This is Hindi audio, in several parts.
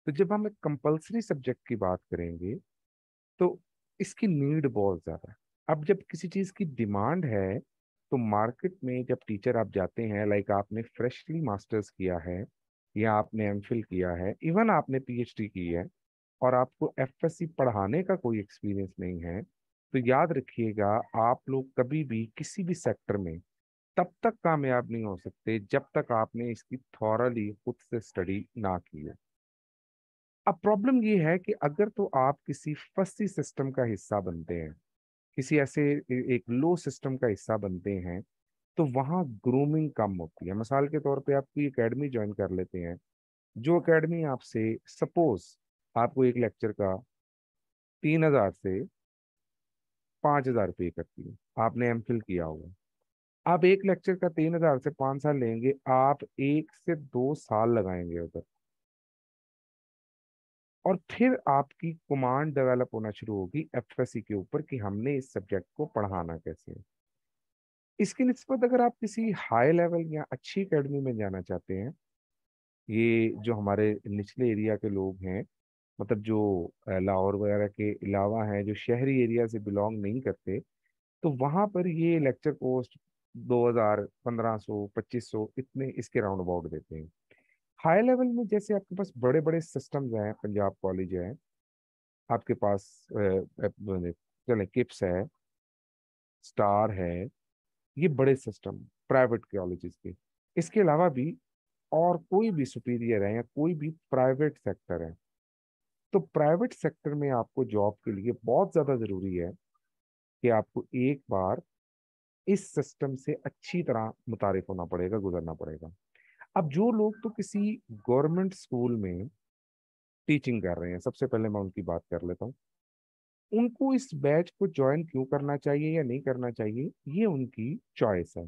तो जब हम एक कंपलसरी सब्जेक्ट की बात करेंगे तो इसकी नीड बहुत ज्यादा है। अब जब किसी चीज की डिमांड है तो मार्केट में जब टीचर आप जाते हैं, लाइक आपने फ्रेशली मास्टर्स किया है या आपने एमफिल किया है, इवन आपने पीएचडी की है, और आपको एफएससी पढ़ाने का कोई एक्सपीरियंस नहीं है, तो याद रखिएगा, आप लोग कभी भी किसी भी सेक्टर में तब तक कामयाब नहीं हो सकते जब तक आपने इसकी थॉरली खुद से स्टडी ना की है। अब प्रॉब्लम ये है कि अगर तो आप किसी फसी सिस्टम का हिस्सा बनते हैं, किसी ऐसे एक लो सिस्टम का हिस्सा बनते हैं, तो वहाँ ग्रूमिंग कम होती है। मिसाल के तौर पे आप कोई एकेडमी ज्वाइन कर लेते हैं, जो एकेडमी आपसे सपोज आपको एक लेक्चर का 3,000 से 5,000 पे करती है, आपने एमफिल किया हुआ, आप एक लेक्चर का 3,000 से 5 साल लेंगे, आप 1 से 2 साल लगाएंगे उधर, और फिर आपकी कमांड डेवलप होना शुरू होगी एफएससी के ऊपर कि हमने इस सब्जेक्ट को पढ़ाना कैसे है। इसकी निस्बत अगर आप किसी हाई लेवल या अच्छी एकेडमी में जाना चाहते हैं, ये जो हमारे निचले एरिया के लोग हैं, मतलब जो लाहौर वगैरह के अलावा हैं, जो शहरी एरिया से बिलोंग नहीं करते, तो वहां पर ये लेक्चर पोस्ट 2,000, 1,500, 2,500 इतने इसके राउंड अबाउट देते हैं। हाई लेवल में जैसे आपके पास बड़े बड़े सिस्टम्स हैं, पंजाब कॉलेज है, आपके पास चले किप्स है, स्टार है, ये बड़े सिस्टम प्राइवेट कॉलेजेस के। इसके अलावा भी और कोई भी सुपीरियर है या कोई भी प्राइवेट सेक्टर है, तो प्राइवेट सेक्टर में आपको जॉब के लिए बहुत ज्यादा जरूरी है कि आपको एक बार इस सिस्टम से अच्छी तरह मुतारिफ होना पड़ेगा, गुजरना पड़ेगा। अब जो लोग तो किसी गवर्नमेंट स्कूल में टीचिंग कर रहे हैं, सबसे पहले मैं उनकी बात कर लेता हूँ, उनको इस बैच को ज्वाइन क्यों करना चाहिए या नहीं करना चाहिए, ये उनकी चॉइस है।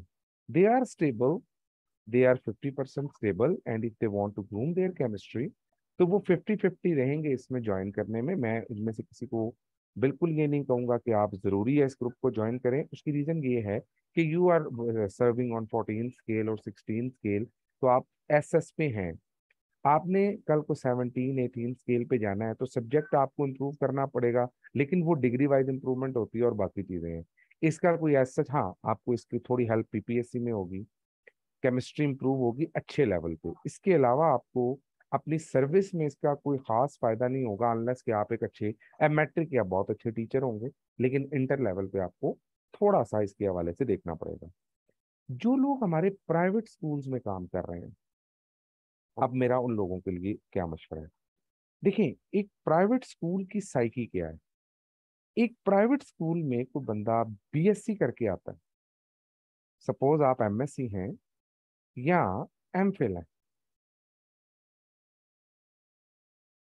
They are stable, they are 50% stable, and if they want to groom their chemistry, तो वो 50-50 रहेंगे इसमें ज्वाइन करने में। मैं इनमें से किसी को बिल्कुल ये नहीं कहूंगा कि आप जरूरी है इस ग्रुप को ज्वाइन करें। उसकी रीजन ये है कि you are serving on 14 scale और 16 स्केल, तो आप एसएस पे हैं। आपने कल को 17-18 स्केल पे जाना है, तो सब्जेक्ट आपको इम्प्रूव करना पड़ेगा, लेकिन वो डिग्री वाइज इंप्रूवमेंट होती है और बाकी चीजें हैं। इसका कोई एज सच, हाँ, आपको इसकी थोड़ी हेल्प पीपीएससी में होगी, केमिस्ट्री इंप्रूव होगी अच्छे लेवल पे। इसके अलावा आपको अपनी सर्विस में इसका कोई खास फायदा नहीं होगा, अनलेस कि आप एक अच्छे मैट्रिक या बहुत अच्छे टीचर होंगे, लेकिन इंटर लेवल पे आपको थोड़ा सा इसके हवाले से देखना पड़ेगा। जो लोग हमारे प्राइवेट स्कूल्स में काम कर रहे हैं, अब मेरा उन लोगों के लिए क्या मशवरा है। देखिए, एक प्राइवेट स्कूल की साइकी क्या है। एक प्राइवेट स्कूल में कोई बंदा बीएससी करके आता है, सपोज आप एमएससी हैं या एमफिल हैं,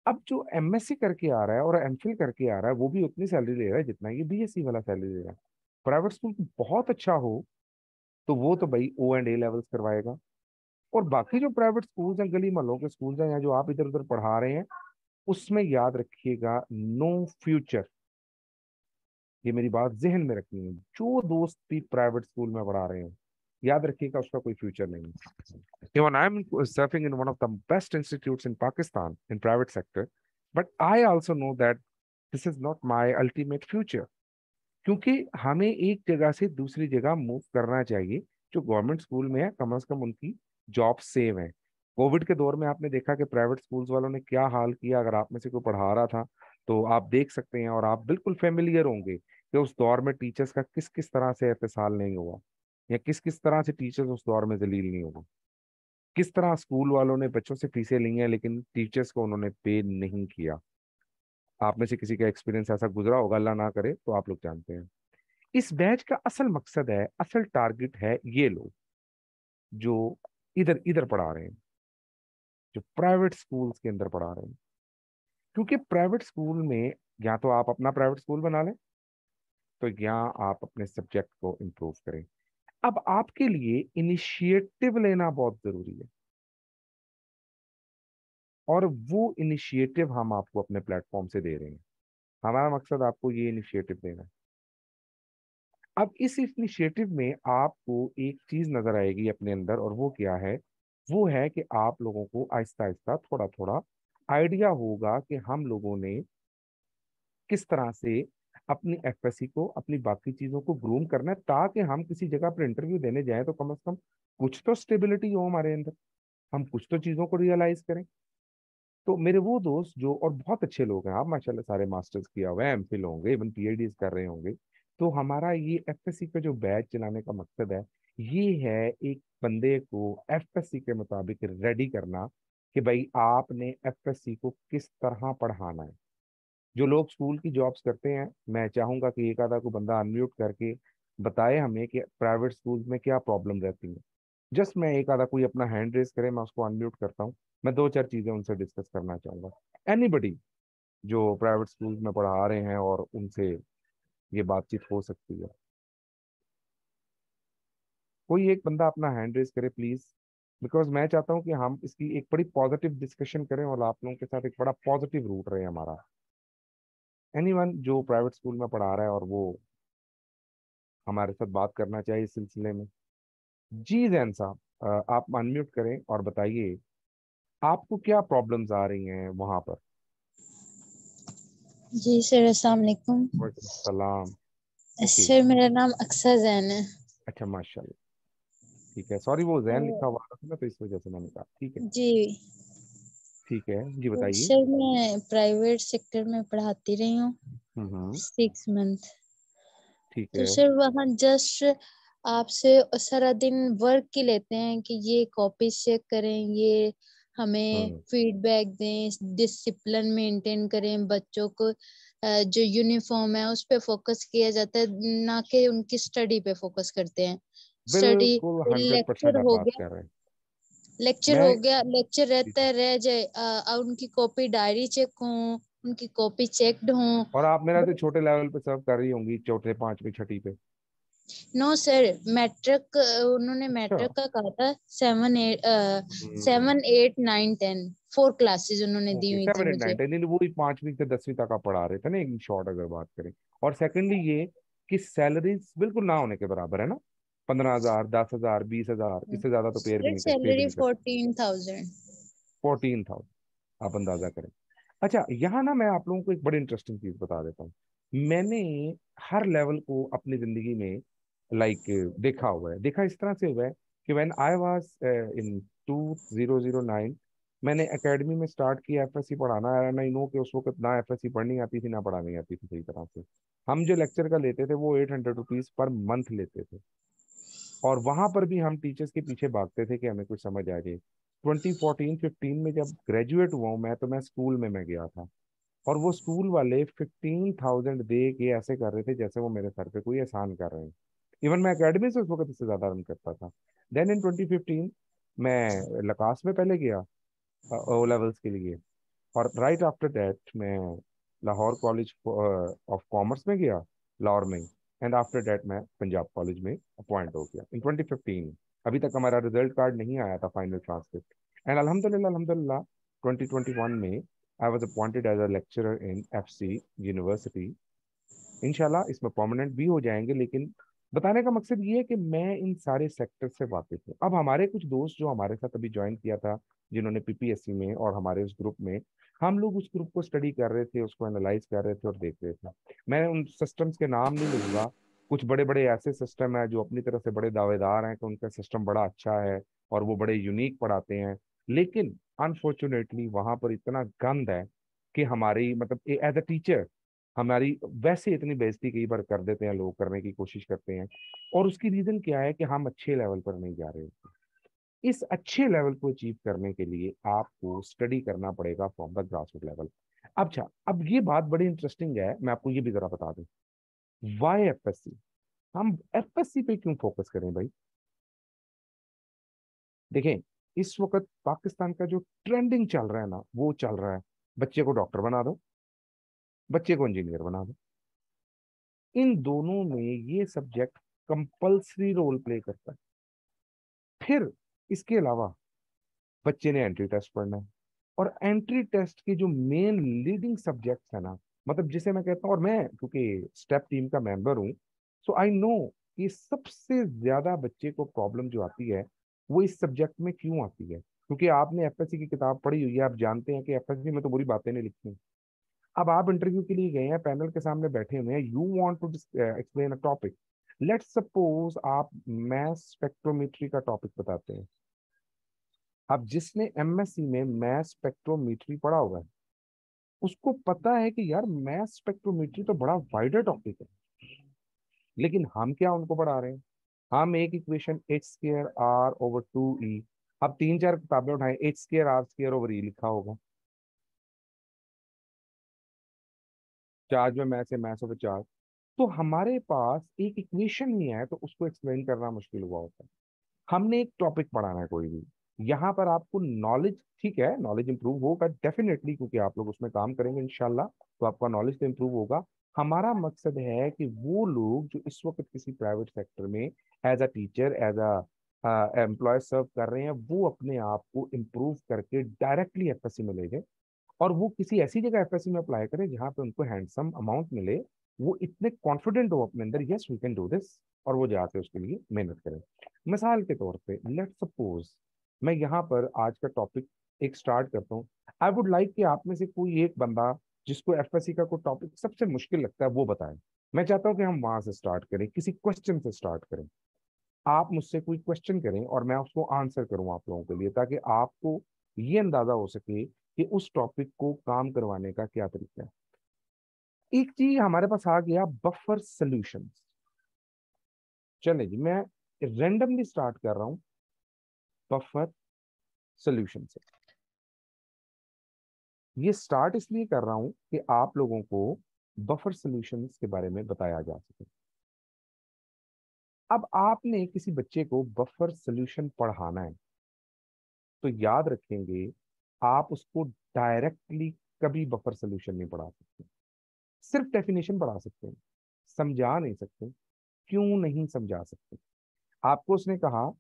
अब जो एमएससी करके आ रहा है और एमफिल करके आ रहा है वो भी उतनी सैलरी ले रहा है जितना ये बीएससी वाला सैलरी ले रहा है। प्राइवेट स्कूल बहुत अच्छा हो तो वो तो भाई ओ एंड ए लेवल्स करवाएगा, और बाकी जो प्राइवेट स्कूल्स हैं, गली मोहल्लों के स्कूल्स हैं, या जो आप इधर उधर पढ़ा रहे हैं, उसमें याद रखिएगा, नो फ्यूचर। ये मेरी बात जहन में रखनी है, जो दोस्त भी प्राइवेट स्कूल में पढ़ा रहे हैं, याद रखिएगा उसका कोई फ्यूचर नहीं है। Even I'm surfing in one of the best institutes in Pakistan in private sector, but I also know that this is not my ultimate future, क्योंकि हमें एक जगह से दूसरी जगह मूव करना चाहिए। जो गवर्नमेंट स्कूल में है, कम से कम उनकी जॉब सेव है। कोविड के दौर में आपने देखा कि प्राइवेट स्कूल्स वालों ने क्या हाल किया। अगर आप में से कोई पढ़ा रहा था तो आप देख सकते हैं, और आप बिल्कुल फेमिलियर होंगे कि उस दौर में टीचर्स का किस किस तरह से एहतसाल नहीं हुआ, या किस किस तरह से टीचर्स उस दौर में जलील नहीं हुआ, किस तरह स्कूल वालों ने बच्चों से फीसें ली हैं लेकिन टीचर्स को उन्होंने पे नहीं किया। आप में से किसी का एक्सपीरियंस ऐसा गुजरा होगा, अल्लाह ना करे, तो आप लोग जानते हैं। इस बैच का असल मकसद है, असल टारगेट है ये लोग जो इधर इधर पढ़ा रहे हैं, जो प्राइवेट स्कूल्स के अंदर पढ़ा रहे हैं। क्योंकि प्राइवेट स्कूल में या तो आप अपना प्राइवेट स्कूल बना लें, तो या आप अपने सब्जेक्ट को इम्प्रूव करें। अब आपके लिए इनिशिएटिव लेना बहुत जरूरी है, और वो इनिशिएटिव हम आपको अपने प्लेटफॉर्म से दे रहे हैं। हमारा मकसद आपको ये इनिशिएटिव देना है। अब इस इनिशिएटिव में आपको एक चीज नजर आएगी अपने अंदर, और वो क्या है, वो है कि आप लोगों को आहिस्ता आहिस्ता थोड़ा थोड़ा आइडिया होगा कि हम लोगों ने किस तरह से अपनी एफएससी को, अपनी बाकी चीजों को ग्रूम करना है, ताकि हम किसी जगह पर इंटरव्यू देने जाएं तो कम से कम कुछ तो स्टेबिलिटी हो हमारे अंदर, हम कुछ तो चीजों को रियलाइज करें। तो मेरे वो दोस्त जो, और बहुत अच्छे लोग हैं, आप माशाल्लाह सारे मास्टर्स किया हुआ है, एमफिल होंगे, इवन पीएचडी कर रहे होंगे। तो हमारा ये एफएससी का जो बैच चलाने का मकसद है, ये है एक बंदे को एफएससी के मुताबिक रेडी करना, कि भाई आपने एफएससी को किस तरह पढ़ाना है। जो लोग स्कूल की जॉब्स करते हैं, मैं चाहूंगा कि एक आधा को बंदा अनम्यूट करके बताए हमें कि प्राइवेट स्कूल में क्या प्रॉब्लम रहती है। जस्ट मैं एक आधा कोई अपना हैंड रेस करे, मैं उसको अनम्यूट करता हूँ। मैं दो चार चीजें उनसे डिस्कस करना चाहूंगा। एनीबडी जो प्राइवेट स्कूल में पढ़ा रहे हैं और उनसे ये बातचीत हो सकती है, कोई एक बंदा अपना हैंड रेस करे प्लीज। बिकॉज मैं चाहता हूँ कि हम इसकी एक बड़ी पॉजिटिव डिस्कशन करें और आप लोगों के साथ एक बड़ा पॉजिटिव रूट रहे हमारा। एनीवन जो प्राइवेट स्कूल में पढ़ा रहा है और वो हमारे साथ बात करना चाहिए इस सिलसिले में। जी जैन साहब, आप अनम्यूट करें और बताइए आपको क्या प्रॉब्लम्स आ रही हैं वहां पर। जी सर, अस्सलाम वालेकुम। वालेकुम सलाम। ओके। सर, मेरा नाम अक्सर जैन है। अच्छा माशाल्लाह। ठीक है, सॉरी वो जैन लिखा तो हुआ था ना, तो इस वजह से मैंने कहा। ठीक है। जी, ठीक है जी, तो बताइए। सर मैं प्राइवेट सेक्टर में पढ़ाती रही हूँ हम्म। 6 मंथ। ठीक तो है। सर वहाँ जस्ट आपसे सारा दिन वर्क की लेते हैं कि ये कॉपी चेक करें, ये हमें हम्म। फीडबैक दें, डिसिप्लिन मेंटेन करें, बच्चों को जो यूनिफॉर्म है उस पे फोकस किया जाता है, ना कि उनकी स्टडी पे फोकस करते हैं। स्टडी बिल्कुल 100% लेक्चर आप हो बात गया, कर रहे हैं। लेक्चर हो मैं गया, लेक्चर रहता है रह जाए, उनकी कॉपी डायरी चेक हो, उनकी कॉपी चेक्ड हो। और आप मेरा तो छोटे लेवल पे सर्व कर रही होंगी, चौथे पांचवी छठी पे। नो सर, मैट्रिक, उन्होंने अच्छा। मैट्रिक का कहा था। 7 8, हम्म। 7 8 9 10 4 क्लासेस उन्होंने दी ओके, हुई थी 7 8 9 मुझे। 10, नहीं वही पांचवी से 10वीं तक आप पढ़ा रहे थे ना, एक शॉर्ट अगर बात करें। और सेकंडली ये कि सैलरीज बिल्कुल ना होने के बराबर है ना। 15,000, 10,000, 20,000, इससे ज्यादा तो पेयर भी सर नहीं कर, पे भी सैलरी नहीं कर। 14,000। 14,000 आप अंदाजा करें। अच्छा, यहाँ ना मैं आप लोगों को एक बड़ी इंटरेस्टिंग चीज बता देता हूँ। मैंने हर लेवल को अपनी जिंदगी में लाइक देखा हुआ है। देखा इस तरह से हुआ है कि व्हेन आई वाज इन 2009, मैंने एकेडमी में स्टार्ट किया एफएससी पढ़ाना। एंड आई नो कि उस वक्त ना एफएससी पढ़नी आती थी ना पढ़ानी आती थी सही तरह से। हम जो लेक्चर का लेते थे वो 800 रुपीज पर मंथ लेते थे। और वहां पर भी हम टीचर्स के पीछे भागते थे कि हमें कुछ समझ आ जाए। 2014-15 में जब ग्रेजुएट हुआ हूं मैं स्कूल में मैं गया था। और वो स्कूल वाले 15,000 दे के ऐसे कर रहे थे जैसे वो मेरे सर पे कोई एहसान कर रहे हैं। इवन मैं एकेडमी से उस वक्त इससे ज्यादा रन करता था। देन इन 2015 मैं लकास में पहले गया ओ लेवल्स के लिए। और राइट आफ्टर दैट मैं लाहौर कॉलेज ऑफ कॉमर्स में गया, लाहौर में। एंड आफ्टर दैट मैं पंजाब कॉलेज में अपॉइंट हो गया इन 2015। अभी तक हमारा रिजल्ट कार्ड नहीं आया था, फाइनल ट्रांसक्रिप्ट। एंड अल्हम्दुलिल्लाह अल्हम्दुलिल्लाह 2021 में I was appointed as a lecturer in FC university. इंशाल्लाह इसमें परमानेंट भी हो जाएंगे। लेकिन बताने का मकसद ये है कि मैं इन सारे सेक्टर से वाकिफ हूँ। अब हमारे कुछ दोस्त जो हमारे साथ अभी ज्वाइन किया था, जिन्होंने पीपीएससी में, और हमारे उस ग्रुप में, हम लोग उस ग्रुप को स्टडी कर रहे थे, उसको एनालाइज कर रहे थे और देख रहे थे। मैं उन सिस्टम्स के नाम नहीं लूंगा। कुछ बड़े बड़े ऐसे सिस्टम है जो अपनी तरफ से बड़े दावेदार हैं कि उनका सिस्टम बड़ा अच्छा है और वो बड़े यूनिक पढ़ाते हैं। लेकिन अनफॉर्चुनेटली वहां पर इतना गंद है कि हमारी मतलब एज अ टीचर हमारी वैसे इतनी बेइज्जती कई बार कर देते हैं लोग, करने की कोशिश करते हैं। और उसकी रीजन क्या है कि हम अच्छे लेवल पर नहीं जा रहे होते। इस अच्छे लेवल को अचीव करने के लिए आपको स्टडी करना पड़ेगा from the grass root level. अच्छा, अब ये बात बड़ी इंटरेस्टिंग है, मैं आपको ये भी जरा बता दूं। वाई एफएससी, हम एफएससी पे क्यों फोकस करें भाई। देखें, इस वक्त पाकिस्तान का जो ट्रेंडिंग चल रहा है ना, वो चल रहा है बच्चे को डॉक्टर बना दो, बच्चे को इंजीनियर बना दो। इन दोनों में ये सब्जेक्ट कंपल्सरी रोल प्ले करता है। फिर इसके अलावा बच्चे ने एंट्री टेस्ट पढ़ना है। और एंट्री टेस्ट के जो मेन लीडिंग सब्जेक्ट्स है ना, मतलब जिसे मैं कहता हूँ, और मैं क्योंकि स्टेप टीम का मेंबर हूँ, सो आई नो कि सबसे ज्यादा बच्चे को प्रॉब्लम जो आती है वो इस सब्जेक्ट में क्यों आती है। क्योंकि आपने एफएससी की किताब पढ़ी हुई है, आप जानते हैं कि एफएससी में तो बुरी बातें नहीं लिखती हैं। अब आप इंटरव्यू के लिए गए हैं, पैनल के सामने बैठे हुए हैं, you want to explain a topic. Let's suppose आप मैस स्पेक्ट्रोमेट्री का टॉपिक बताते हैं। अब जिसने एमएससी में मैस स्पेक्ट्रोमेट्री पढ़ा हुआ है, उसको पता है कि यार मैस स्पेक्ट्रोमेट्री तो बड़ा वाइडर टॉपिक है। लेकिन हम क्या उनको पढ़ा रहे हैं? हम एक equation H square R over 2 E, अब 3 4 किताबें उठाएं, H square R square over E लिखा होगा, चार्ज में मैस है, मैस ओवर चार्ज। तो हमारे पास एक इक्वेशन ही है, तो उसको एक्सप्लेन करना मुश्किल हुआ होता है। हमने एक टॉपिक पढ़ाना है कोई भी, यहाँ पर आपको नॉलेज, ठीक है नॉलेज इंप्रूव होगा डेफिनेटली, क्योंकि आप लोग उसमें काम करेंगे इंशाल्लाह, तो आपका नॉलेज तो इंप्रूव होगा। हमारा मकसद है कि वो लोग जो इस वक्त किसी प्राइवेट सेक्टर में as a teacher, as a employee serve कर रहे हैं, वो अपने आप को इम्प्रूव करके डायरेक्टली एफएससी में ले जाए, और वो किसी ऐसी जगह एफएससी में अप्लाई करें जहां पे उनको हैंडसम अमाउंट मिले। वो इतने कॉन्फिडेंट हो अपने अंदर, yes we can do this, और वो जाके उसके लिए मेहनत करें। मिसाल के तौर पे लेट सपोज मैं यहाँ पर आज का टॉपिक एक स्टार्ट करता हूँ। आई वुड लाइक कि आप में से कोई एक बंदा जिसको एफएससी का कोई टॉपिक सबसे मुश्किल लगता है वो बताए। मैं चाहता हूँ कि हम वहां से स्टार्ट करें, किसी क्वेश्चन से स्टार्ट करें। आप मुझसे कोई क्वेश्चन करें और मैं उसको आंसर करूँ आप लोगों के लिए, ताकि आपको ये अंदाजा हो सके कि उस टॉपिक को काम करवाने का क्या तरीका है। एक चीज हमारे पास आ गया, बफर सॉल्यूशंस। चले जी, मैं रेंडमली स्टार्ट कर रहा हूं बफर सॉल्यूशन से। ये स्टार्ट इसलिए कर रहा हूं कि आप लोगों को बफर सॉल्यूशंस के बारे में बताया जा सके। अब आपने किसी बच्चे को बफर सॉल्यूशन पढ़ाना है, तो याद रखेंगे आप उसको डायरेक्टली कभी बफर सॉल्यूशन नहीं पढ़ा सकते। सिर्फ डेफिनेशन पढ़ा सकते हैं, समझा नहीं सकते। क्यों नहीं समझा सकते? आपको उसने कहा,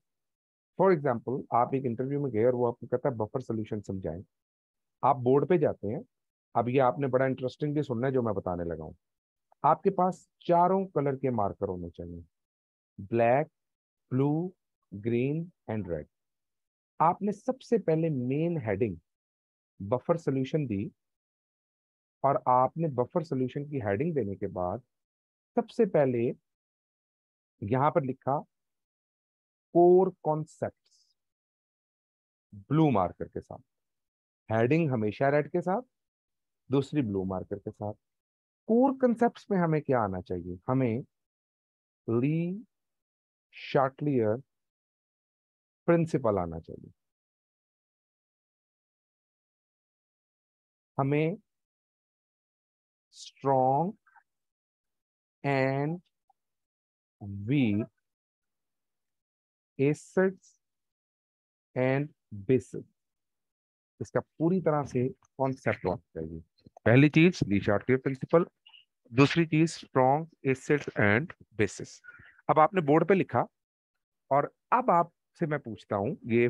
फॉर एग्जाम्पल आप एक इंटरव्यू में गए और वो आपको कहता है बफर सोल्यूशन समझाएं। आप बोर्ड पे जाते हैं। अब ये आपने बड़ा इंटरेस्टिंगली सुनना है जो मैं बताने लगा हूँ। आपके पास चारों कलर के मार्कर होने चाहिए, black, blue, green and red. आपने सबसे पहले मेन हेडिंग बफर सोल्यूशन दी, और आपने बफर सोल्यूशन की हेडिंग देने के बाद सबसे पहले यहां पर लिखा कोर कॉन्सेप्ट्स, ब्लू मार्कर के साथ। हेडिंग हमेशा रेड के साथ, दूसरी ब्लू मार्कर के साथ। कोर कंसेप्ट्स में हमें क्या आना चाहिए? हमें ली शार्टलियर प्रिंसिपल आना चाहिए। हमें strong and weak acids and bases, इसका पूरी तरह से कॉन्सेप्ट होना चाहिए। पहली चीज ली शार्टलियर प्रिंसिपल, दूसरी चीज स्ट्रॉन्ग एसिड्स एंड बेसिस। अब आपने बोर्ड पे लिखा, और अब आपसे मैं पूछता हूं, ये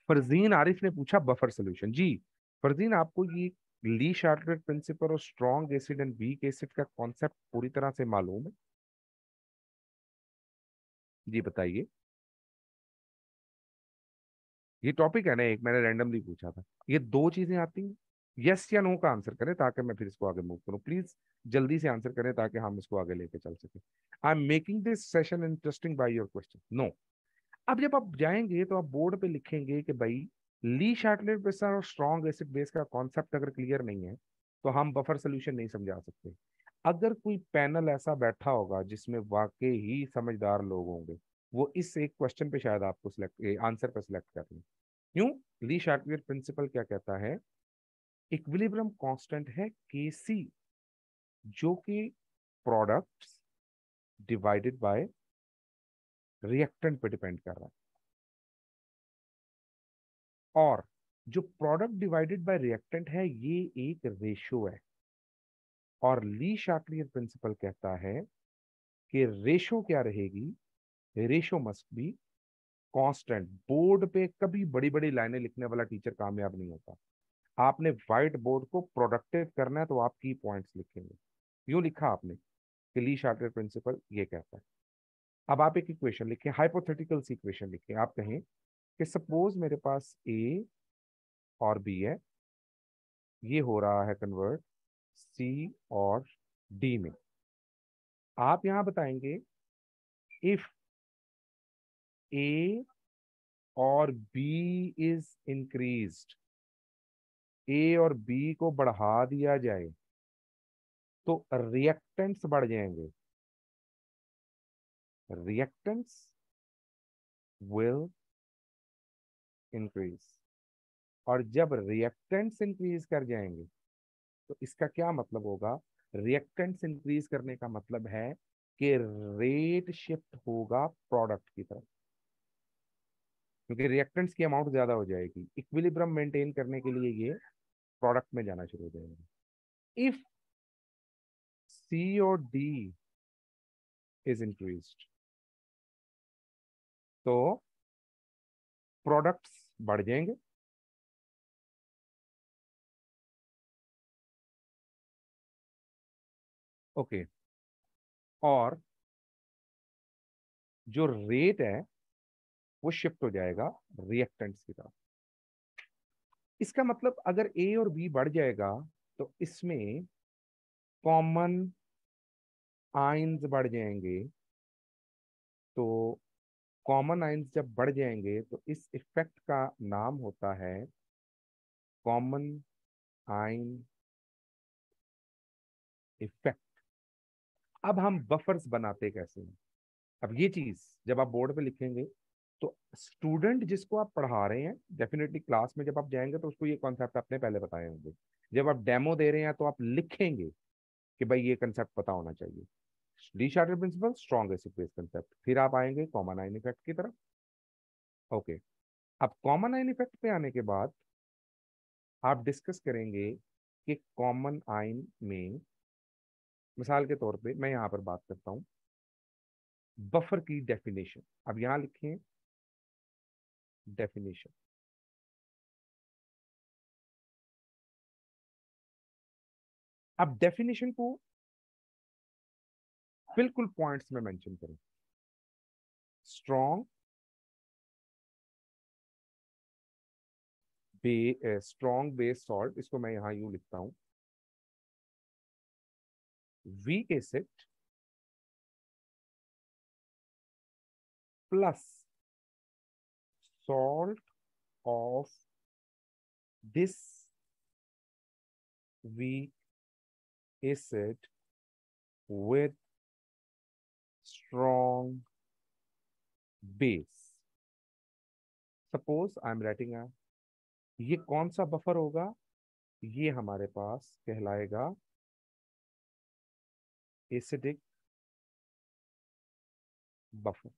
फरजीन आरिफ ने पूछा बफर सोल्यूशन। जी फरजीन, आपको ये ली शार्टलेट प्रिंसिपल और strong acid and weak acid का कॉन्सेप्ट पूरी तरह से मालूम है? जी बताइए। ये टॉपिक है ना, एक मैंने रैंडमली पूछा था, ये दो चीजें आती हैं। यस या नो का आंसर करें ताकि मैं फिर इसको आगे मूव करूं। प्लीज जल्दी से आंसर करें ताकि हम इसको आगे लेके चल सके। I am making this session interesting by your question. No. अब जब आप जाएंगे तो आप बोर्ड पे लिखेंगे कि भाई ली शार्टलेट बेस और स्ट्रॉन्ग एसिड बेस का कॉन्सेप्ट अगर क्लियर नहीं है तो हम बफर सोल्यूशन नहीं समझा सकते। अगर कोई पैनल ऐसा बैठा होगा जिसमें वाकई ही समझदार लोग होंगे, वो इस एक क्वेश्चन पे शायद आपको सिलेक्ट आंसर पे सिलेक्ट कर लें। क्यों? ली शार्टलेट प्रिंसिपल क्या कहता है? इक्विलिब्रियम कांस्टेंट है के सी, जो कि प्रोडक्ट्स डिवाइडेड बाय रिएक्टेंट पे डिपेंड कर रहा है। और जो प्रोडक्ट डिवाइडेड बाय रिएक्टेंट है ये एक रेशो है। और ली शार्टलियर प्रिंसिपल कहता है कि रेशो क्या रहेगी? Ratio must be constant. Board पे कभी बड़ी बड़ी लाइनें लिखने वाला टीचर कामयाब नहीं होता। आपने व्हाइट बोर्ड को प्रोडक्टिव करना है तो आप की पॉइंट्स लिखेंगे। यूं लिखा आपने कि ली शार्टलियर प्रिंसिपल ये कहता है। अब आप एक इक्वेशन लिखें, हाइपोथेटिकल सी इक्वेशन लिखें। आप कहें कि सपोज मेरे पास ए और बी है, ये हो रहा है कन्वर्ट सी और डी में। आप यहां बताएंगे इफ ए और बी इज इंक्रीज्ड, ए और बी को बढ़ा दिया जाए तो रिएक्टेंट्स बढ़ जाएंगे, रिएक्टेंट्स विल इंक्रीज। और जब रिएक्टेंट्स इंक्रीज कर जाएंगे तो इसका क्या मतलब होगा, रिएक्टेंट्स इंक्रीज करने का मतलब है कि रेट शिफ्ट होगा प्रोडक्ट की तरफ, क्योंकि रिएक्टेंट्स की अमाउंट ज्यादा हो जाएगी, इक्विलिब्रियम मेंटेन करने के लिए ये प्रोडक्ट में जाना शुरू हो जाएगा। इफ सी और डी इज इंक्रीज्ड तो प्रोडक्ट्स बढ़ जाएंगे, ओके। और जो रेट है वो शिफ्ट हो जाएगा रिएक्टेंट्स की तरफ। इसका मतलब अगर ए और बी बढ़ जाएगा तो इसमें कॉमन आइंस बढ़ जाएंगे। तो कॉमन आइंस जब बढ़ जाएंगे तो इस इफेक्ट का नाम होता है कॉमन आइन इफेक्ट। अब हम बफर्स बनाते कैसे हैं, अब ये चीज जब आप बोर्ड पे लिखेंगे तो स्टूडेंट जिसको आप पढ़ा रहे हैं डेफिनेटली क्लास में जब आप जाएंगे तो उसको ये कॉन्सेप्ट आपने पहले बताए होंगे। जब आप डेमो दे रहे हैं तो आप लिखेंगे कि भाई ये कंसेप्ट पता होना चाहिए, le Chatelier principle, strong acid base concept. फिर आप आएंगे कॉमन आइन इफेक्ट की तरफ, ओके। अब कॉमन आइन इफेक्ट पे आने के बाद आप डिस्कस करेंगे कि कॉमन आइन में मिसाल के तौर पे मैं यहाँ पर बात करता हूँ बफर की डेफिनेशन। अब यहाँ लिखिए डेफिनेशन। अब डेफिनेशन को बिल्कुल पॉइंट्स में मेंशन करें। स्ट्रॉन्ग स्ट्रॉन्ग बेस सॉल्ट, इसको मैं यहाँ यूं लिखता हूं, weak acid plus salt of this weak acid with strong base. Suppose I am writing ये कौन सा बफर होगा, ये हमारे पास कहलाएगा एसिडिक बफर।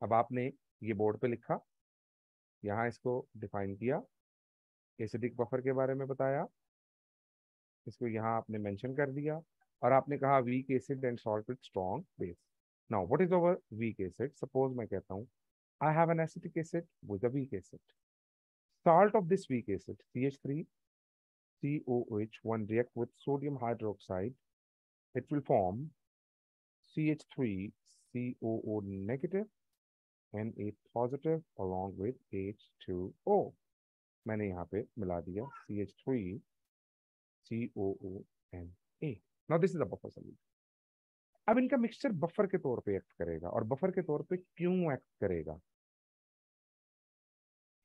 अब आपने ये बोर्ड पे लिखा, यहाँ इसको डिफाइन किया, एसिडिक बफर के बारे में बताया, इसको यहाँ आपने मेंशन कर दिया और आपने कहा weak acid and salt with strong base. Now what is our weak acid, suppose मैं कहता हूँ I have an acetic acid with a weak acid, salt of this weak acid CH3COOH when react with sodium hydroxide it will form CH3COO negative Na positive along with H2O। मैंने यहाँ पे मिला दिया CH3COONA। Now this is a buffer solution. अब इनका मिक्सचर बफर के तौर पे एक्ट करेगा, और बफर के तौर पे क्यों एक्ट करेगा,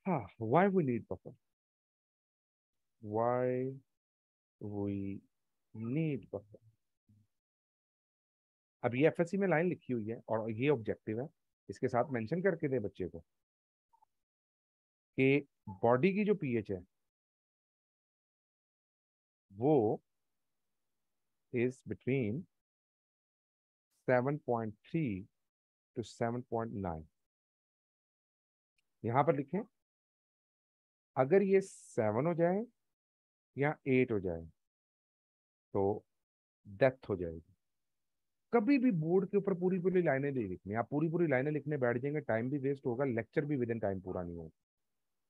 हाँ, why we need buffer, why we need buffer. अब ये एफएससी में लाइन लिखी हुई है और ये ऑब्जेक्टिव है, इसके साथ मेंशन करके दे बच्चे को कि बॉडी की जो पीएच है वो इज बिटवीन 7.3 टू 7.9। यहां पर लिखें अगर ये 7 हो जाए या 8 हो जाए तो डेथ हो जाएगी। कभी भी बोर्ड के ऊपर पूरी पूरी लाइनें नहीं लिखनी, आप पूरी पूरी लाइनें लिखने बैठ जाएंगे टाइम भी वेस्ट होगा, लेक्चर भी विद इन टाइम पूरा नहीं होगा।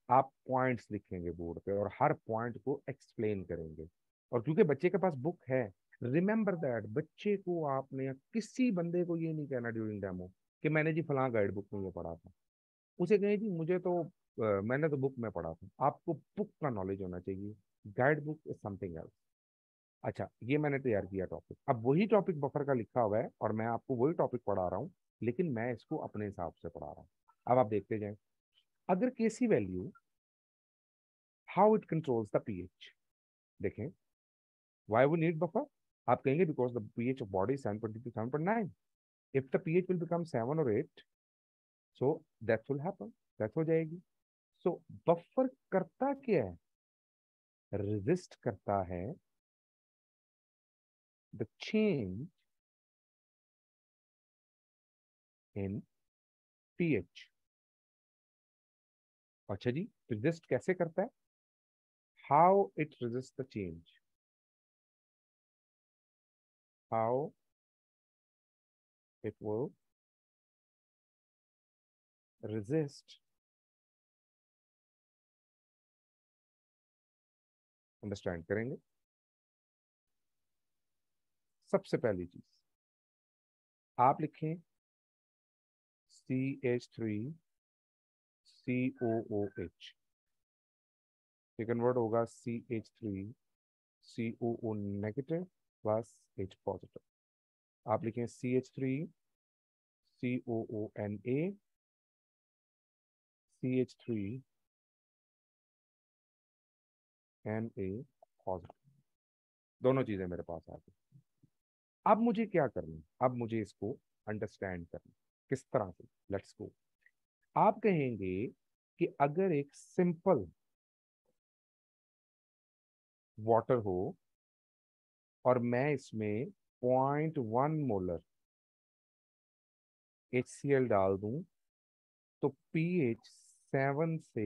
आप पॉइंट्स लिखेंगे बोर्ड पे और हर पॉइंट को एक्सप्लेन करेंगे। और क्योंकि बच्चे के पास बुक है, रिमेंबर दैट बच्चे को आपने या किसी बंदे को ये नहीं कहना ड्यूरिंग डेमो कि मैंने जी फलां गाइड बुक में ये पढ़ा था। उसे कहें जी मुझे तो मैंने तो बुक में पढ़ा था। आपको बुक का नॉलेज होना चाहिए, guide book is something else. अच्छा, ये मैंने तैयार किया टॉपिक, अब वही टॉपिक बफर का लिखा हुआ है और मैं आपको वही टॉपिक पढ़ा रहा हूँ, लेकिन मैं इसको अपने हिसाब से पढ़ा रहा हूँ। अब आप देखते जाएं, अगर KC value, how it controls the pH. देखें, व्हाई वी नीड बफर। आप कहेंगे because the pH of body 7.2 to 7.9, if the pH will become 7 or 8, so death will happen, death हो जाएगी। सो बफर करता क्या है, रेजिस्ट करता है द चेंज इन पीएच। अच्छा जी, रेजिस्ट कैसे करता है, how it resist the change, how it will resist, understand करेंगे। सबसे पहली चीज आप लिखें CH3COOH, ये कन्वर्ट होगा CH3COO negative plus H positive. आप लिखें CH3COONA, CH3Na पॉजिटिव, दोनों चीजें मेरे पास आ गई। अब मुझे क्या करना है, अब मुझे इसको अंडरस्टैंड करना, किस तरह से, लेट्स गो। आप कहेंगे कि अगर एक सिंपल वाटर हो और मैं इसमें 0.1 मोलर HCl डाल दूं, तो पीएच 7 से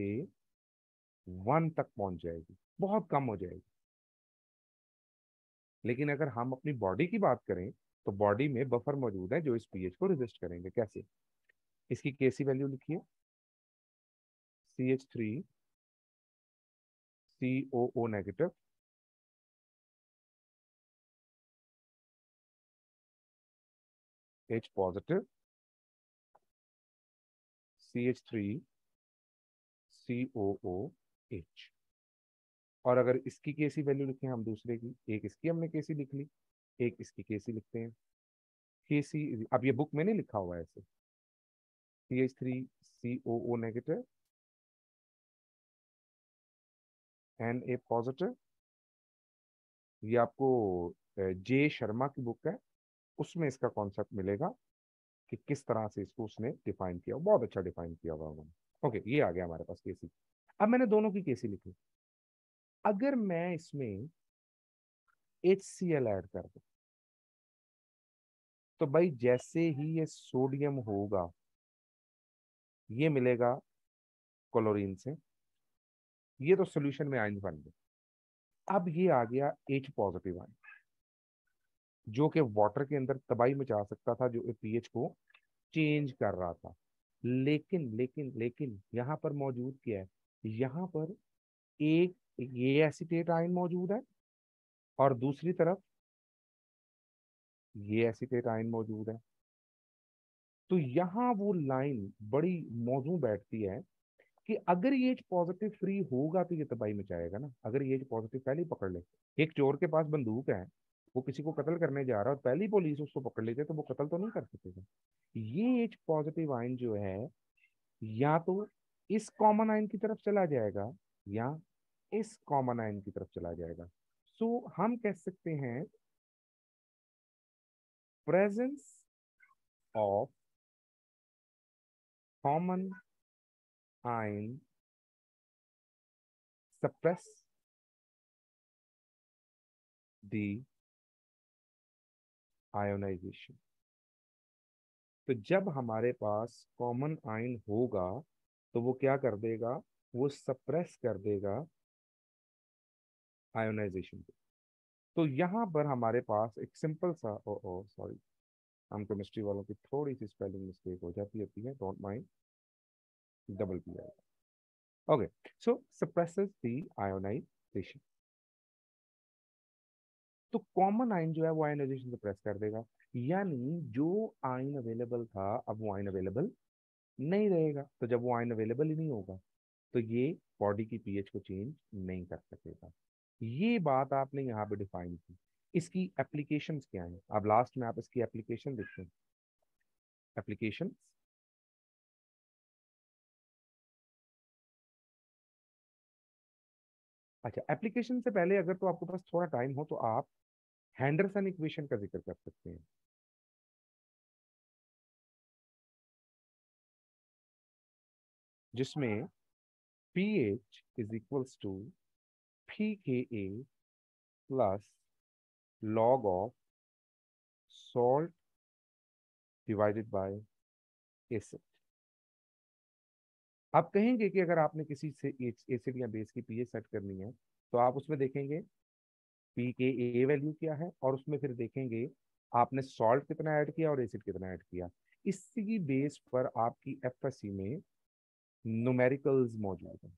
1 तक पहुंच जाएगी, बहुत कम हो जाएगी। लेकिन अगर हम अपनी बॉडी की बात करें, तो बॉडी में बफर मौजूद है जो इस पीएच को रेजिस्ट करेंगे। कैसे, इसकी केसी वैल्यू लिखिए, CH3COO negative, H positive, CH3COOH। और अगर इसकी केसी वैल्यू लिखें हम दूसरे की, एक इसकी हमने केसी लिख ली, एक इसकी केसी लिखते हैं। केसी, अब ये बुक में नहीं लिखा हुआ है ऐसे, CH3COO नेगेटिव, Na पॉजिटिव। ये आपको जे शर्मा की बुक है, उसमें इसका कॉन्सेप्ट मिलेगा कि किस तरह से इसको उसने डिफाइन किया, बहुत अच्छा डिफाइन किया हुआ उन्होंने। ओके, ये आ गया हमारे पास केसी। अब मैंने दोनों की केसी लिखी, अगर मैं इसमें HCl ऐड कर दूं, तो भाई जैसे ही ये सोडियम होगा, ये मिलेगा क्लोरीन से, ये तो सोल्यूशन में आयन बन गए। अब ये आ गया H पॉजिटिव आयन, जो कि वाटर के अंदर तबाही मचा सकता था, जो पीएच को चेंज कर रहा था। लेकिन यहाँ पर मौजूद क्या है, यहाँ पर एक ये एसीटेट आयन मौजूद है और दूसरी तरफ ये एसीटेट आयन मौजूद है। तो यहाँ वो लाइन बड़ी मौजू बैठती है कि अगर ये एच पॉजिटिव फ्री होगा तो ये तबाही मचाएगा ना। अगर ये एच पॉजिटिव पहले ही पकड़ ले, एक चोर के पास बंदूक है, वो किसी को कत्ल करने जा रहा है और पहली पुलिस उसको पकड़ लेते तो वो कत्ल तो नहीं कर सकेगा। ये एच पॉजिटिव आयन जो है, या तो इस कॉमन आयन की तरफ चला जाएगा या इस कॉमन आयन की तरफ चला जाएगा। सो हम कह सकते हैं presence of common ion suppress the ionization. तो जब हमारे पास कॉमन आयन होगा तो वो क्या कर देगा, वो सप्रेस कर देगा आयोनाइजेशन को। तो यहाँ पर हमारे पास एक सिंपल सा, ओ ओ सॉरी, हम केमिस्ट्री वालों की थोड़ी सी स्पेलिंग मिस्टेक हो जाती होती है, don't mind, double P I. Okay, so suppresses the ionization. तो कॉमन आयन जो है वो आयोनाइजेशन सप्रेस कर देगा, यानी जो आयन अवेलेबल था अब वो आयन अवेलेबल नहीं रहेगा, तो जब वो आयन अवेलेबल ही नहीं होगा तो ये बॉडी की पीएच को चेंज नहीं कर सकेगा। ये बात आपने यहाँ पे डिफाइन की। इसकी एप्लीकेशंस क्या हैं, अब लास्ट में आप इसकी एप्लीकेशन देखते हैं। एप्लीकेशन, अच्छा एप्लीकेशन से पहले अगर तो आपके पास थोड़ा टाइम हो तो आप हैंडरसन इक्वेशन का जिक्र कर सकते हैं, जिसमें pH is equals to pKa plus log of salt divided by acid. आप कहेंगे कि अगर आपने किसी से एसिड या बेस की पीएच सेट करनी है तो आप उसमें देखेंगे pKa वैल्यू क्या है, और उसमें फिर देखेंगे आपने सॉल्ट कितना ऐड किया और एसिड कितना ऐड किया। इसी बेस पर आपकी एफएससी में न्यूमेरिकल्स मौजूद हैं।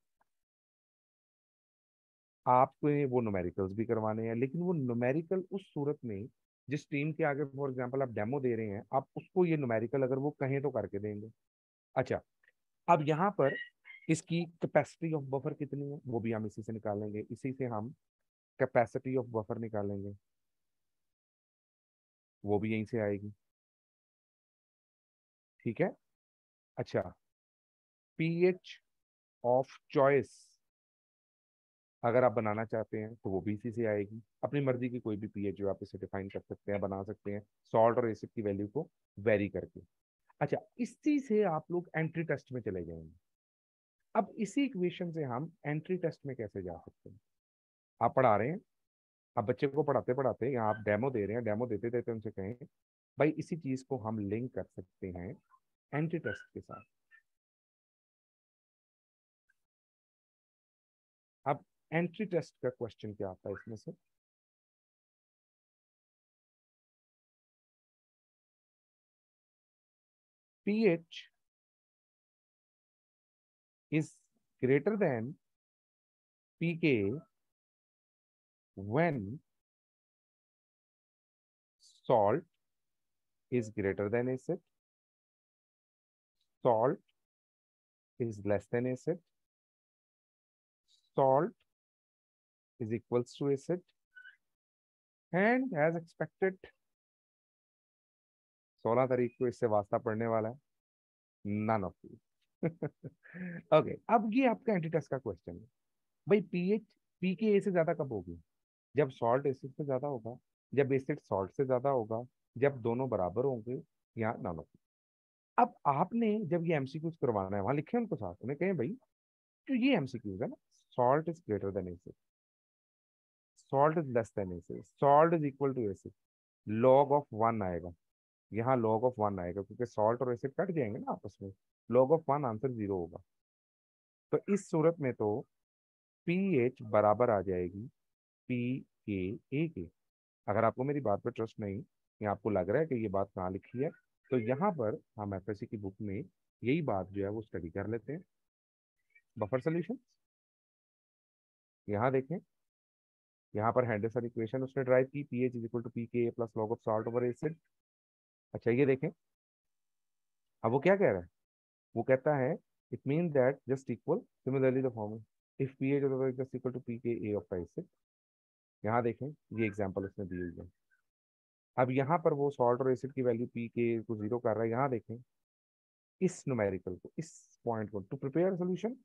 आपको वो न्यूमेरिकल्स भी करवाने हैं, लेकिन वो न्यूमेरिकल उस सूरत में जिस टीम के आगे फॉर एग्जांपल आप डेमो दे रहे हैं, आप उसको ये न्यूमेरिकल अगर वो कहें तो करके देंगे। अच्छा, अब यहाँ पर इसकी कैपेसिटी ऑफ बफर कितनी है वो भी हम इसी से निकालेंगे, इसी से हम कैपेसिटी ऑफ बफर निकालेंगे, वो भी यहीं से आएगी। ठीक है। अच्छा, पीएच ऑफ चॉइस अगर आप बनाना चाहते हैं तो वो भी इसी से आएगी। अपनी मर्जी की कोई भी पीएच जो आप इसे डिफाइन कर सकते हैं, बना सकते हैं सॉल्ट और एसिड की वैल्यू को वेरी करके। अच्छा, इसी से आप लोग एंट्री टेस्ट में चले जाएंगे। अब इसी इक्वेशन से हम एंट्री टेस्ट में कैसे जा सकते हैं। आप पढ़ा रहे हैं, आप बच्चे को पढ़ाते पढ़ाते यहाँ आप डेमो दे रहे हैं, डेमो देते देते उनसे कहें भाई इसी चीज को हम लिंक कर सकते हैं एंट्री टेस्ट के साथ। अब एंट्री टेस्ट का क्वेश्चन क्या आता है इसमें से, pH is greater than pKa when salt is greater than acid, salt is less than acid, salt is equals to acid, and as expected 16 तारीख को इससे वास्ता पड़ने वाला है, नन ऑफ दीज। ओके, अब ये आपका एंटी टेस्ट का क्वेश्चन है। भाई पीएच पीके से ज्यादा कब होगी, जब सॉल्ट एसिड से ज्यादा होगा, जब एसिड सॉल्ट से ज्यादा होगा, जब दोनों बराबर होंगे, या नन ऑफ। अब आपने जब ये एमसीक्यूज करवाना है वहां लिखे उनको साथ में कहें भाई तो ये एमसीक्यूज है ना, salt is greater than acid, salt is less than acid, salt is equal to acid, log of one आएगा, यहाँ लॉग ऑफ वन आएगा क्योंकि सॉल्ट और एसिड कट जाएंगे ना आपस में, log of one answer zero होगा। तो इस सूरत में तो पीएच बराबर आ जाएगी पी के ए के। अगर आपको मेरी बात पर ट्रस्ट नहीं या आपको लग रहा है कि ये बात कहाँ लिखी है, तो यहाँ पर हम एफएससी की बुक में यही बात जो है वो स्टडी कर लेते हैं। बफर सोल्यूशन यहाँ देखें, यहाँ पर हैंडरसन इक्वेशन उसने ड्राइव की, pH is equal to P K plus log of salt over acid. अच्छा ये देखें, अब वो क्या कह रहा है, वो कहता है it mean that just equal similarly the form if pH just equal to P K A of the acid. यहाँ देखें, ये एग्जांपल उसने दी हुई है। अब यहाँ पर वो सॉल्ट और एसिड की वैल्यू पी के को जीरो कर रहा है। यहाँ देखें इस न्यूमेरिकल को, इस पॉइंट को, टू प्रिपेयर सोल्यूशन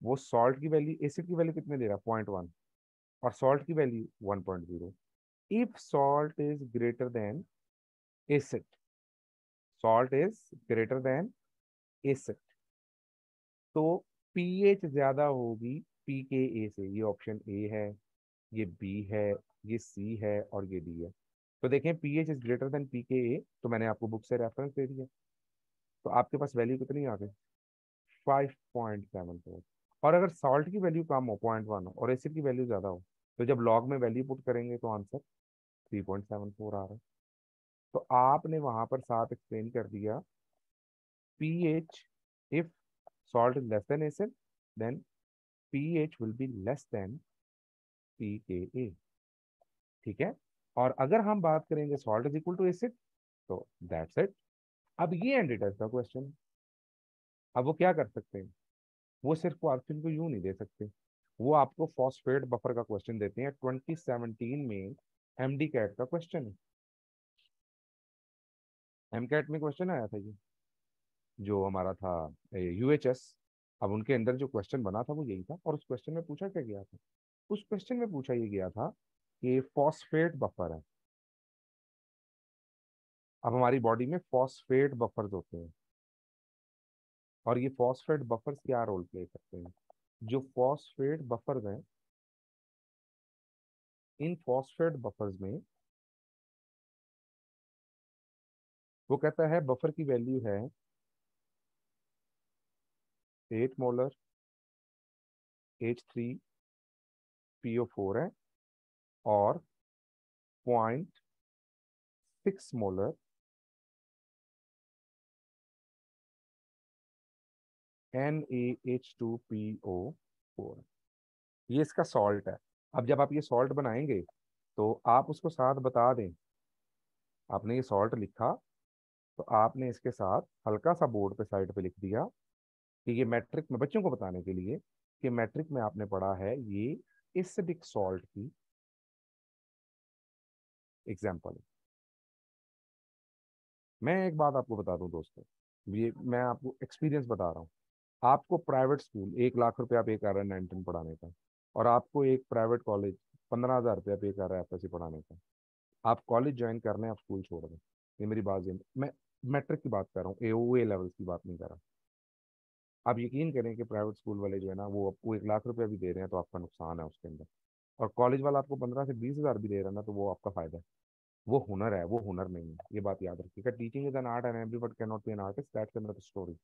वो सॉल्ट की वैल्यू एसिड की वैल्यू कितने दे रहा है, 0.1, और सॉल्ट की value 1.0। If salt is greater than acid, salt is greater than acid, तो पीएच ज्यादा होगी पी के ए से। ये ऑप्शन ए है, ये बी है, ये सी है और ये डी है। तो देखें pH is greater then P K ए, तो मैंने आपको बुक से रेफरेंस दे दिया, तो आपके पास वैल्यू कितनी आ गई, 5.74। और अगर सॉल्ट की वैल्यू कम हो 0.1 और एसिड की वैल्यू ज्यादा हो, तो जब लॉग में वैल्यू पुट करेंगे तो आंसर 3.74 आ रहा है। तो आपने वहां पर साथ एक्सप्लेन कर दिया pH, if salt is less than acid then pH will be less than pKa। ठीक है, और अगर हम बात करेंगे salt is equal to acid, तो दैट्स इट। अब ये एंटी टेस्ट का क्वेश्चन, अब वो क्या कर सकते हैं, वो सिर्फ क्वेश्चन को यूं नहीं दे सकते, वो आपको फॉस्फेट बफर का क्वेश्चन देते हैं। 2017 में एमडी कैट का क्वेश्चन है, एम कैट में क्वेश्चन आया था ये, जो हमारा था यूएचएस। अब उनके अंदर जो क्वेश्चन बना था वो यही था, और उस क्वेश्चन में पूछा क्या गया था, उस क्वेश्चन में पूछा ये गया था कि फॉस्फेट बफर है। अब हमारी बॉडी में फॉस्फेट बफर्स होते हैं, और ये फॉस्फेट बफर्स क्या रोल प्ले करते हैं। जो फॉस्फेट बफर्स हैं, इन फॉस्फेट बफर्स में वो कहता है बफर की वैल्यू है 8 मोलर H3PO4 है, और 0.6 मोलर NaH2PO4, ये इसका सॉल्ट है। अब जब आप ये सॉल्ट बनाएंगे तो आप उसको साथ बता दें, आपने ये सॉल्ट लिखा, तो आपने इसके साथ हल्का सा बोर्ड पे साइड पे लिख दिया कि ये मैट्रिक में, बच्चों को बताने के लिए कि मैट्रिक में आपने पढ़ा है ये एसिडिक सॉल्ट की एग्जाम्पल। मैं एक बात आपको बता दूं दोस्तों, ये मैं आपको एक्सपीरियंस बता रहा हूँ। आपको प्राइवेट स्कूल 1 लाख रुपया पे कर रहा है 9th पढ़ाने का, और आपको एक प्राइवेट कॉलेज 15,000 रुपया पे कर रहा है एफएससी पढ़ाने का। आप कॉलेज ज्वाइन करने, आप स्कूल छोड़ दें। ये मेरी बात है, मैं मैट्रिक की बात कर रहा हूँ, ए लेवल की बात नहीं कर रहा। आप यकीन करें कि प्राइवेट स्कूल वाले जो है ना, वो आपको 1 लाख रुपया भी दे रहे हैं तो आपका नुकसान है उसके अंदर, और कॉलेज वाला आपको 15 से 20 हज़ार भी दे रहा है ना, तो वो आपका फायदा है। वो हुनर है, वो हुनर नहीं है, ये बात याद रखिएगा। Teaching is an art and everyone can not be an artist, that's another story.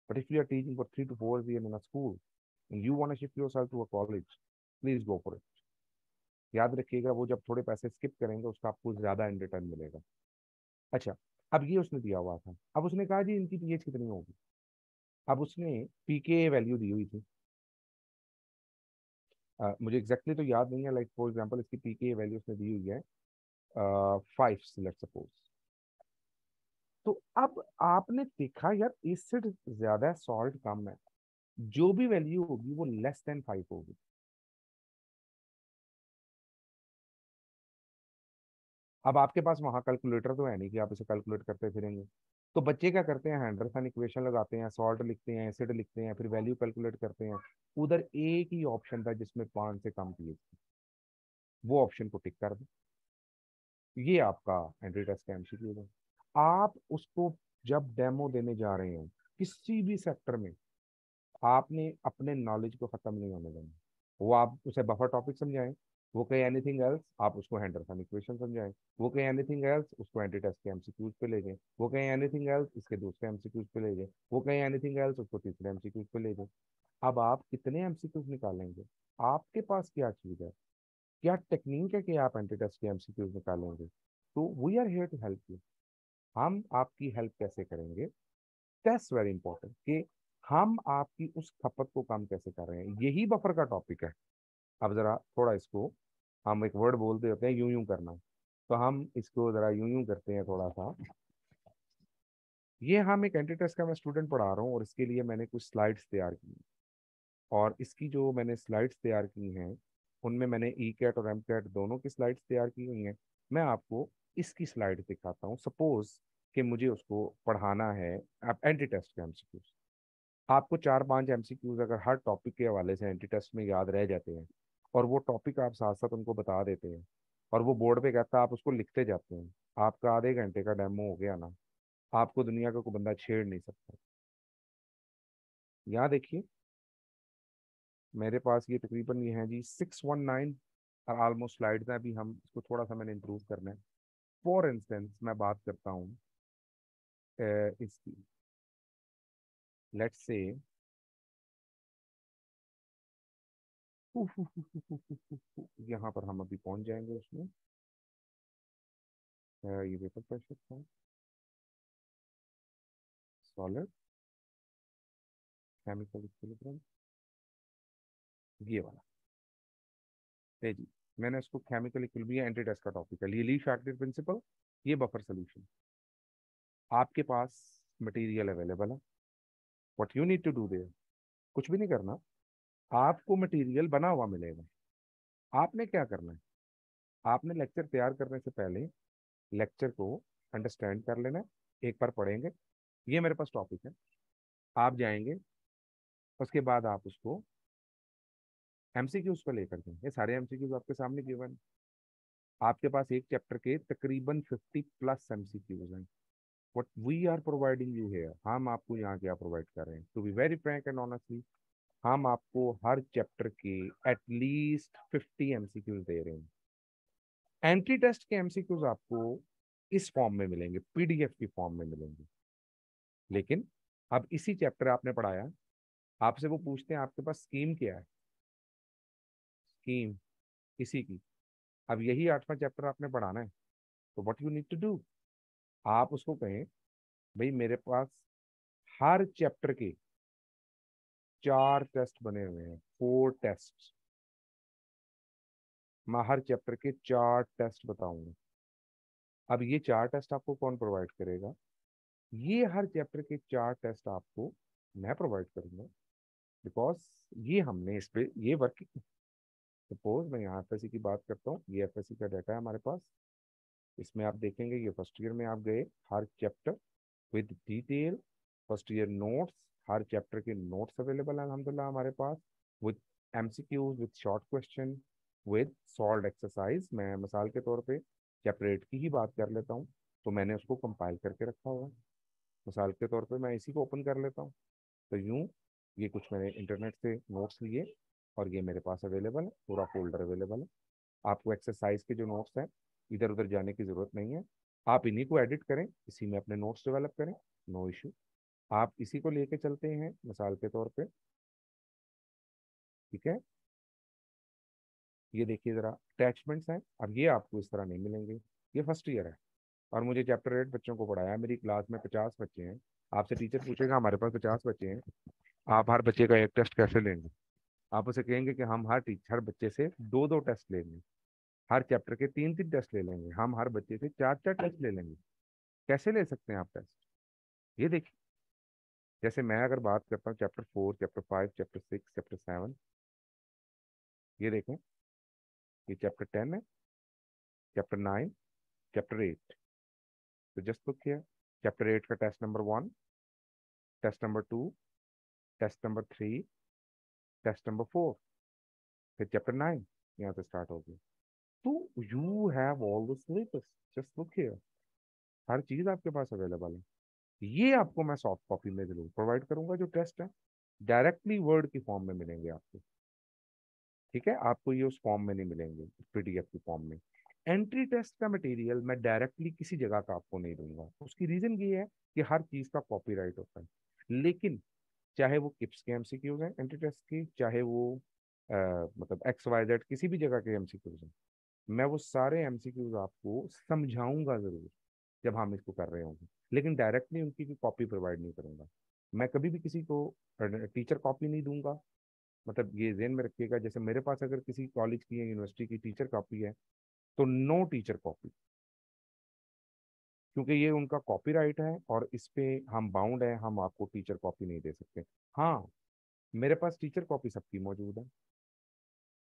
But if you are teaching for 3 to 4 years in a school and you want to shift yourself to a college, please go for it. याद रखिएगा, वो जब थोड़े पैसे स्किप करेंगे उसका आपको ज्यादा इन रिटर्न मिलेगा। अच्छा, अब ये उसने दिया हुआ था, अब उसने कहा जी इनकी पीएच कितनी होगी। अब उसने पीके वैल्यू दी हुई थी, मुझे एग्जैक्टली तो याद नहीं है, लाइक फॉर एग्जांपल इसकी पीके वैल्यू उसने दी हुई है 5 लेट सपोज। तो अब आपने देखा यार एसिड ज्यादा है, सॉल्ट कम है, जो भी वैल्यू होगी वो लेस देन 5 होगी। अब आपके पास वहां कैलकुलेटर तो है नहीं कि आप इसे कैलकुलेट करते फिरेंगे। तो बच्चे क्या करते हैं, हैंडरसन इक्वेशन लगाते हैं, सॉल्ट लिखते हैं, एसिड लिखते हैं, फिर वैल्यू कैलकुलेट करते हैं। उधर एक ही ऑप्शन था जिसमें 5 से कम पीएच थी, वो ऑप्शन को टिक कर दो। ये आपका एंट्री टेस्ट का एमसीक्यू है। आप उसको जब डेमो देने जा रहे हैं किसी भी सेक्टर में, आपने अपने नॉलेज को खत्म नहीं होने देना। वो आप उसे बफर टॉपिक समझाएं, वो कहे एनीथिंग एल्स, आप उसको हैंडरसन इक्वेशन समझाएं। वो कहे एनीथिंग एल्स, उसको एंटी टेस्ट के एमसीक्यूज पे ले जाएं। वो कहे एनीथिंग एल्स, इसके दूसरे एमसीक्यूज पे ले जाएं। वो कहे एनीथिंग एल्स, उसको तीसरे एमसीक्यूज पे ले जाएं। अब आप कितने एमसीक्यूज निकालेंगे, आपके पास क्या चीज है, क्या टेक्निक है कि आप एंटी टेस्ट के एमसीक्यूज निकालेंगे। तो we are here to help you. हम आपकी हेल्प कैसे करेंगे, दैट्स वेरी इंपॉर्टेंट, कि हम आपकी उस खपत को कम कैसे कर रहे हैं, यही बफर का टॉपिक है। अब जरा थोड़ा इसको, हम एक वर्ड बोलते होते हैं यूं यूं करना, तो हम इसको जरा यूं यूं करते हैं थोड़ा सा। ये हम एक एंटी टेस्ट का मैं स्टूडेंट पढ़ा रहा हूँ, और इसके लिए मैंने कुछ स्लाइड्स तैयार की हैं। और इसकी जो मैंने स्लाइड्स तैयार की हैं, उनमें मैंने ई कैट और एम कैट दोनों की स्लाइड्स तैयार की हुई हैं। मैं आपको इसकी स्लाइड दिखाता हूँ। सपोज कि मुझे उसको पढ़ाना है, आप एंटी टेस्ट के एमसीक्यूज, आपको 4-5 एमसीक्यूज अगर हर टॉपिक के हवाले से एंटी टेस्ट में याद रह जाते हैं, और वो टॉपिक आप साथ साथ उनको बता देते हैं, और वो बोर्ड पे कहता है आप उसको लिखते जाते हैं, आपका आधे घंटे का डेमो हो गया ना। आपको दुनिया का कोई बंदा छेड़ नहीं सकता। यहाँ देखिए, मेरे पास ये तकरीबन ये है जी 619 ऑलमोस्ट स्लाइड्स हैं। अभी हम इसको थोड़ा सा मैंने इम्प्रूव करना है। फॉर इंस्टेंस मैं बात करता हूँ इसकी, लेट्स से यहाँ पर हम अभी पहुंच जाएंगे उसमें। ये पेपर प्रेशर था, सॉलिड, केमिकल इक्विलिब्रियम, ये वाला है जी। मैंने उसको केमिकल इक्विलिब्रियम एंटी टेस्ट का टॉपिक है, ये ली फैक्टर प्रिंसिपल, ये बफर सोल्यूशन। आपके पास मटेरियल अवेलेबल है, what you need to do there, कुछ भी नहीं करना, आपको मटेरियल बना हुआ मिलेगा। आपने क्या करना है, आपने लेक्चर तैयार करने से पहले लेक्चर को अंडरस्टैंड कर लेना है, एक बार पढ़ेंगे, ये मेरे पास टॉपिक है, आप जाएंगे, उसके बाद आप उसको एमसीक्यूज पर लेकर के, ये सारे एमसीक्यूज आपके सामने गिवन, आपके पास एक चैप्टर के तकरीबन 50+ एमसीक्यूज हैं। What we are providing you here, हम आपको यहाँ क्या प्रोवाइड कर रहे हैं, to be very frank and honestly, हम आपको हर चैप्टर के एटलीस्ट 50 एमसीक्यूज दे रहे हैं। एंट्री टेस्ट के एमसीक्यूज आपको इस फॉर्म में मिलेंगे, पीडीएफ की फॉर्म में मिलेंगे, लेकिन अब इसी चैप्टर आपने पढ़ाया, आपसे वो पूछते हैं आपके पास स्कीम क्या है, स्कीम इसी की, अब यही 8वां चैप्टर आपने पढ़ाना है, तो what you need to do, आप उसको कहें भाई मेरे पास हर चैप्टर के 4 टेस्ट बने हुए हैं, 4 टेस्ट, मैं हर चैप्टर के 4 टेस्ट बताऊंगा। अब ये 4 टेस्ट आपको कौन प्रोवाइड करेगा, ये हर चैप्टर के 4 टेस्ट आपको मैं प्रोवाइड करूंगा, बिकॉज ये हमने इस पे ये वर्क, सपोज मैं यहाँ एफएससी की बात करता हूँ, ये एफएससी का डाटा है हमारे पास, इसमें आप देखेंगे ये फर्स्ट ईयर में आप गए, हर chapter with detail, first year notes, हर चैप्टर के नोट्स अवेलेबल है अल्हम्दुलिल्लाह हमारे पास, with MCQs, with short question, with solved exercise. मैं मिसाल के तौर पे चैप्टर 8 की ही बात कर लेता हूँ, तो मैंने उसको कंपाइल करके रखा हुआ है, मिसाल के तौर पे मैं इसी को ओपन कर लेता हूँ, तो यूँ ये कुछ मैंने इंटरनेट से नोट्स लिए और ये मेरे पास अवेलेबल है, पूरा फोल्डर अवेलेबल है। आपको एक्सरसाइज के जो नोट्स हैं इधर उधर जाने की ज़रूरत नहीं है, आप इन्हीं को एडिट करें, इसी में अपने नोट्स डेवलप करें, नो इशू। आप इसी को लेके चलते हैं मिसाल के तौर पे, ठीक है, ये देखिए ज़रा अटैचमेंट्स हैं, अब ये आपको इस तरह नहीं मिलेंगे, ये फर्स्ट ईयर है और मुझे चैप्टर 8 बच्चों को पढ़ाया, मेरी क्लास में 50 बच्चे हैं, आपसे टीचर पूछेगा हमारे पास 50 बच्चे हैं, आप हर बच्चे का एक टेस्ट कैसे लेंगे, आप उसे कहेंगे कि हम हर बच्चे से 2-2 टेस्ट लेंगे, हर चैप्टर के 3-3 टेस्ट ले लेंगे, हम हर बच्चे से 4-4 टेस्ट ले लेंगे, कैसे ले सकते हैं आप टेस्ट, ये देखिए, जैसे मैं अगर बात करता हूँ चैप्टर 4, चैप्टर 5, चैप्टर 6, चैप्टर 7, ये देखें, ये चैप्टर 10 है, चैप्टर 9, चैप्टर 8, तो जस्ट लुक हियर, चैप्टर 8 का test number 1, test number 2, test number 3, test number 4, फिर चैप्टर 9 यहाँ से स्टार्ट हो गया, तो you have all the syllabus, just look here, हर चीज आपके पास अवेलेबल है। ये आपको मैं सॉफ्ट कॉपी में जरूर प्रोवाइड करूंगा, जो टेस्ट है डायरेक्टली वर्ड की फॉर्म में मिलेंगे आपको, ठीक है, आपको ये उस फॉर्म में नहीं मिलेंगे, पीडीएफ की फॉर्म में। एंट्री टेस्ट का मटेरियल मैं डायरेक्टली किसी जगह का आपको नहीं दूंगा, उसकी रीजन ये है कि हर चीज का कॉपीराइट होता है, लेकिन चाहे वो किप्स के एमसीक्यूज हैं एंट्री टेस्ट की, चाहे वो मतलब XYZ किसी भी जगह के एमसीक्यूज हैं, मैं वो सारे एमसीक्यूज आपको समझाऊंगा जरूर जब हम इसको कर रहे होंगे, लेकिन डायरेक्टली उनकी भी कॉपी प्रोवाइड नहीं करूंगा। मैं कभी भी किसी को टीचर कॉपी नहीं दूंगा, मतलब ये ध्यान में रखिएगा, जैसे मेरे पास अगर किसी कॉलेज की या यूनिवर्सिटी की टीचर कॉपी है, तो नो टीचर कॉपी, क्योंकि ये उनका कॉपीराइट है और इस पे हम बाउंड है, हम आपको टीचर कॉपी नहीं दे सकते। हाँ, मेरे पास टीचर कॉपी सबकी मौजूद है,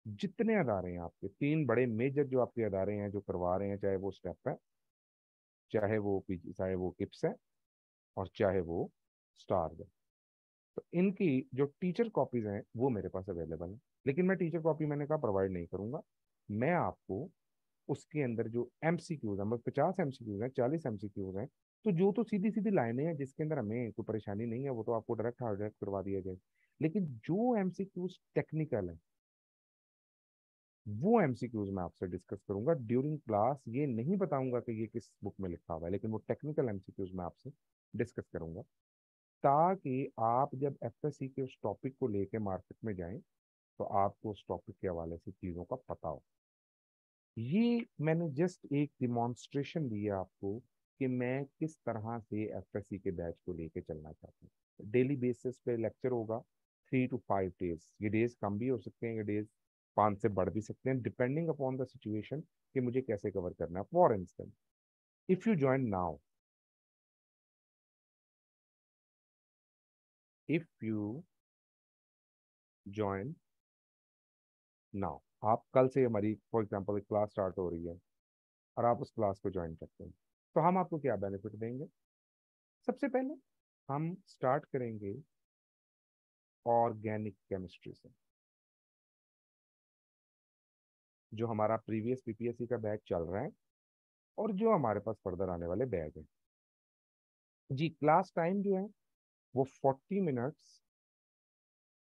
जितने अदारे हैं आपके, 3 बड़े मेजर जो आपके अदारे हैं जो करवा रहे हैं, चाहे वो स्टेप है, चाहे वो किप्स है, और चाहे वो स्टार है, तो इनकी जो टीचर कॉपीज हैं वो मेरे पास अवेलेबल है, लेकिन मैं टीचर कॉपी मैंने कहा प्रोवाइड नहीं करूंगा, मैं आपको उसके अंदर जो एमसीक्यूज है, मतलब 50 एमसीक्यूज हैं, 40 एमसीक्यूज हैं, तो जो तो सीधी सीधी लाइनें हैं जिसके अंदर हमें कोई परेशानी नहीं है, वो तो आपको डायरेक्ट हार्ड करवा दिया जाए, लेकिन जो एमसीक्यूज टेक्निकल है वो एमसीक्यूज मैं आपसे डिस्कस करूंगा ड्यूरिंग क्लास, ये नहीं बताऊंगा कि ये किस बुक में लिखा हुआ है, लेकिन वो टेक्निकल एमसीक्यूज मैं आपसे डिस्कस करूंगा, ताकि आप जब एफएससी के उस टॉपिक को लेके मार्केट में जाएं तो आपको उस टॉपिक के हवाले से चीज़ों का पता हो। ये मैंने जस्ट एक डिमॉन्स्ट्रेशन दिया आपको कि मैं किस तरह से एफएससी के बैच को लेके चलना चाहता हूँ। डेली बेसिस पे लेक्चर होगा, 3 to 5 डेज, ये डेज कम भी हो सकते हैं, ये डेज 5 से बढ़ भी सकते हैं, डिपेंडिंग अपॉन द सिचुएशन कि मुझे कैसे कवर करना है। For instance, if you join now, if you join now, आप कल से हमारी फॉर एग्जांपल क्लास स्टार्ट हो रही है और आप उस क्लास को ज्वाइन करते हैं, तो हम आपको क्या बेनिफिट देंगे? सबसे पहले हम स्टार्ट करेंगे ऑर्गेनिक केमिस्ट्री से। जो हमारा प्रीवियस पीपीएससी का बैच चल रहा है और जो हमारे पास फर्दर आने वाले बैच है जी, क्लास टाइम जो है वो 40 मिनट्स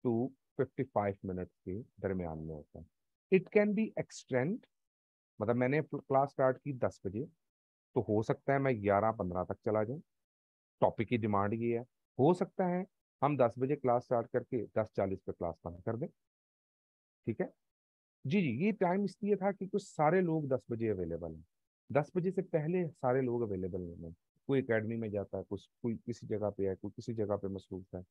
टू 55 मिनट्स के दरमियान में होता है। इट कैन बी एक्सटेंड, मतलब मैंने क्लास स्टार्ट की 10 बजे, तो हो सकता है मैं 11:15 तक चला जाऊं। टॉपिक की डिमांड ये है। हो सकता है हम 10 बजे क्लास स्टार्ट करके 10:40 पे क्लास बंद कर दें। ठीक है जी जी, ये टाइम इसलिए था कि कुछ सारे लोग 10 बजे अवेलेबल हैं। 10 बजे से पहले सारे लोग अवेलेबल नहीं है। कोई एकेडमी में जाता है, कुछ कोई किसी जगह पे है, कोई किसी जगह पे मसरूफ है।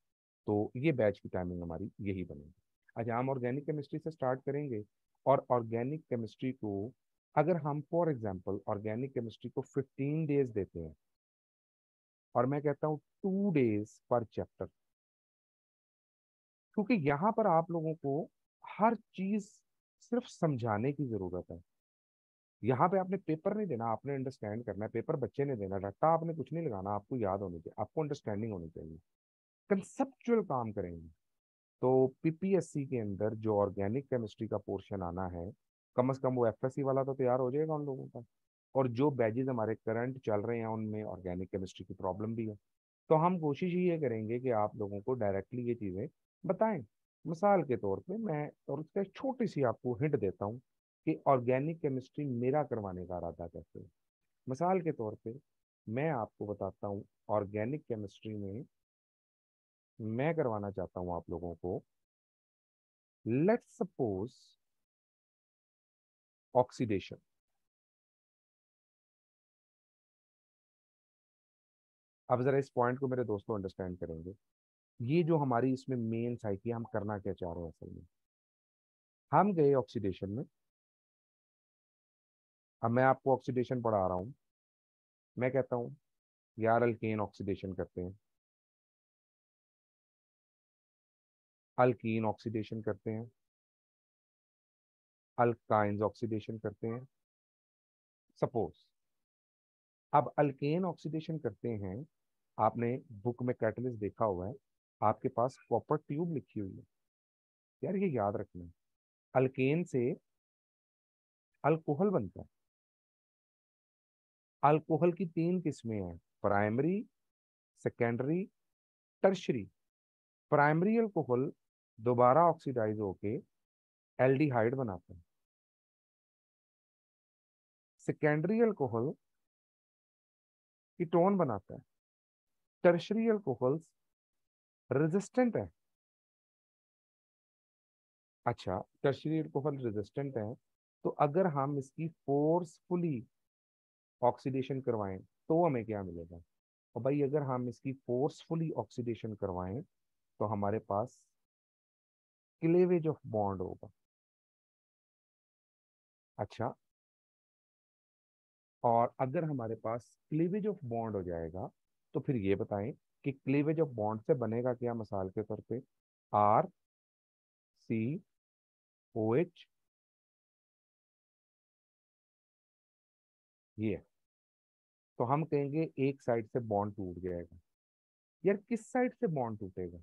तो ये बैच की टाइमिंग हमारी यही बनेगी। अच्छा, हम ऑर्गेनिक केमिस्ट्री से स्टार्ट करेंगे। और ऑर्गेनिक केमिस्ट्री को अगर हम फॉर एग्जांपल ऑर्गेनिक केमिस्ट्री को 15 डेज देते हैं, और मैं कहता हूँ 2 डेज पर चैप्टर, क्योंकि यहाँ पर आप लोगों को हर चीज सिर्फ समझाने की जरूरत है। यहाँ पे आपने पेपर नहीं देना, आपने अंडरस्टैंड करना है। पेपर बच्चे ने देना, रट्टा आपने कुछ नहीं लगाना, आपको याद होनी चाहिए, आपको अंडरस्टैंडिंग होनी चाहिए। कंसेप्चुअल काम करेंगे। तो पीपीएससी के अंदर जो ऑर्गेनिक केमिस्ट्री का पोर्शन आना है, कम से कम वो एफएससी वाला तो तैयार हो जाएगा उन लोगों का। और जो बैचेज हमारे करंट चल रहे हैं उनमें ऑर्गेनिक केमिस्ट्री की प्रॉब्लम भी है। तो हम कोशिश ये करेंगे कि आप लोगों को डायरेक्टली ये चीज़ें बताएं। मिसाल के तौर पे मैं, और उसका एक छोटी सी आपको हिंट देता हूँ कि ऑर्गेनिक केमिस्ट्री मेरा करवाने का इरादा कैसे है। मिसाल के तौर पे मैं आपको बताता हूँ, ऑर्गेनिक केमिस्ट्री में मैं करवाना चाहता हूँ आप लोगों को, लेट्स सपोज ऑक्सीडेशन। अब जरा इस पॉइंट को मेरे दोस्तों अंडरस्टैंड करेंगे। ये जो हमारी इसमें मेन साइकी, हम करना क्या चाह रहे हैं असल में, हम गए ऑक्सीडेशन में। अब मैं आपको ऑक्सीडेशन पढ़ा रहा हूँ, मैं कहता हूँ यार अल्केन ऑक्सीडेशन करते हैं, अल्कीन ऑक्सीडेशन करते हैं, अल्काइंस ऑक्सीडेशन करते हैं। सपोज अब अल्केन ऑक्सीडेशन करते हैं, आपने बुक में कैटलिस्ट देखा हुआ है, आपके पास कॉपर ट्यूब लिखी हुई है। यार ये याद रखना है, अल्केन से अल्कोहल बनता है। अल्कोहल की 3 किस्में हैं, primary, secondary, tertiary. Primary alcohol दोबारा ऑक्सीडाइज होके एल्डिहाइड बनाता है। सेकेंडरी अल्कोहल कीटोन बनाता है। टर्शरी अल्कोहल रेजिस्टेंट है। अच्छा, टर्शरी अल्कोहल रेजिस्टेंट है, तो अगर हम इसकी फोर्सफुली ऑक्सीडेशन करवाएं तो हमें क्या मिलेगा? और भाई अगर हम इसकी फोर्सफुली ऑक्सीडेशन करवाएं तो हमारे पास क्लेवेज ऑफ बॉन्ड होगा। अच्छा, और अगर हमारे पास क्लीवेज ऑफ बॉन्ड हो जाएगा तो फिर ये बताएं कि क्लीवेज ऑफ बॉन्ड से बनेगा क्या? मिसाल के तौर पे आर सी ओ एच, ये है। तो हम कहेंगे एक साइड से बॉन्ड टूट जाएगा। यार किस साइड से बॉन्ड टूटेगा?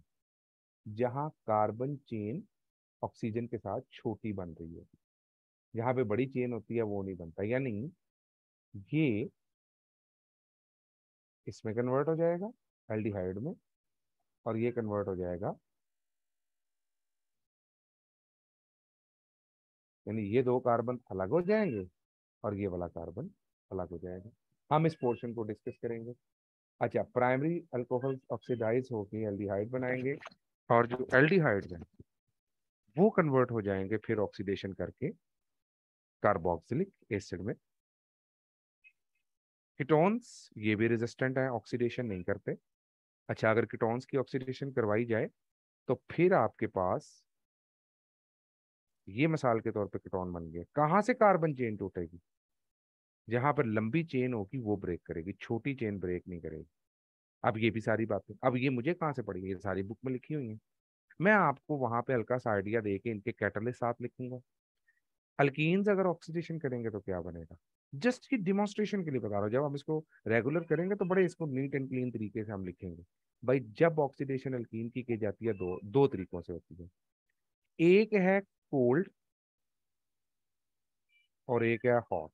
जहां कार्बन चेन ऑक्सीजन के साथ छोटी बन रही है। जहां पे बड़ी चेन होती है वो नहीं बनता, यानी ये इसमें कन्वर्ट हो जाएगा एल्डिहाइड में, और ये कन्वर्ट हो जाएगा, यानी ये दो कार्बन अलग हो जाएंगे और ये वाला कार्बन अलग हो जाएगा। हम इस पोर्शन को डिस्कस करेंगे। अच्छा, प्राइमरी अल्कोहल ऑक्सीडाइज होकर एल्डिहाइड बनाएंगे, और जो एल्डिहाइड है वो कन्वर्ट हो जाएंगे फिर ऑक्सीडेशन करके कार्बोक्सिलिक एसिड में। कीटोन्स ये भी रेजिस्टेंट है, ऑक्सीडेशन नहीं करते। अच्छा, अगर कीटोन्स की ऑक्सीडेशन करवाई जाए तो फिर आपके पास ये मिसाल के तौर पे कीटोन बन गए। कहाँ से कार्बन चेन टूटेगी? जहां पर लंबी चेन होगी वो ब्रेक करेगी, छोटी चेन ब्रेक नहीं करेगी। अब ये भी सारी बातें, अब ये मुझे कहाँ से पड़ी, ये सारी बुक में लिखी हुई है। मैं आपको वहां पे हल्का सा आइडिया दे के इनके कैटलिस्ट साथ लिखूंगा। अल्कीन्स अगर ऑक्सीडेशन करेंगे तो क्या बनेगा, जस्ट की डिमॉन्स्ट्रेशन के लिए बता रहा हूँ। जब हम इसको रेगुलर करेंगे तो बड़े इसको नीट एंड क्लीन तरीके से हम लिखेंगे। भाई जब ऑक्सीडेशन अल्कीन की जाती है, दो दो तरीकों से होती है। एक है कोल्ड और एक है हॉट।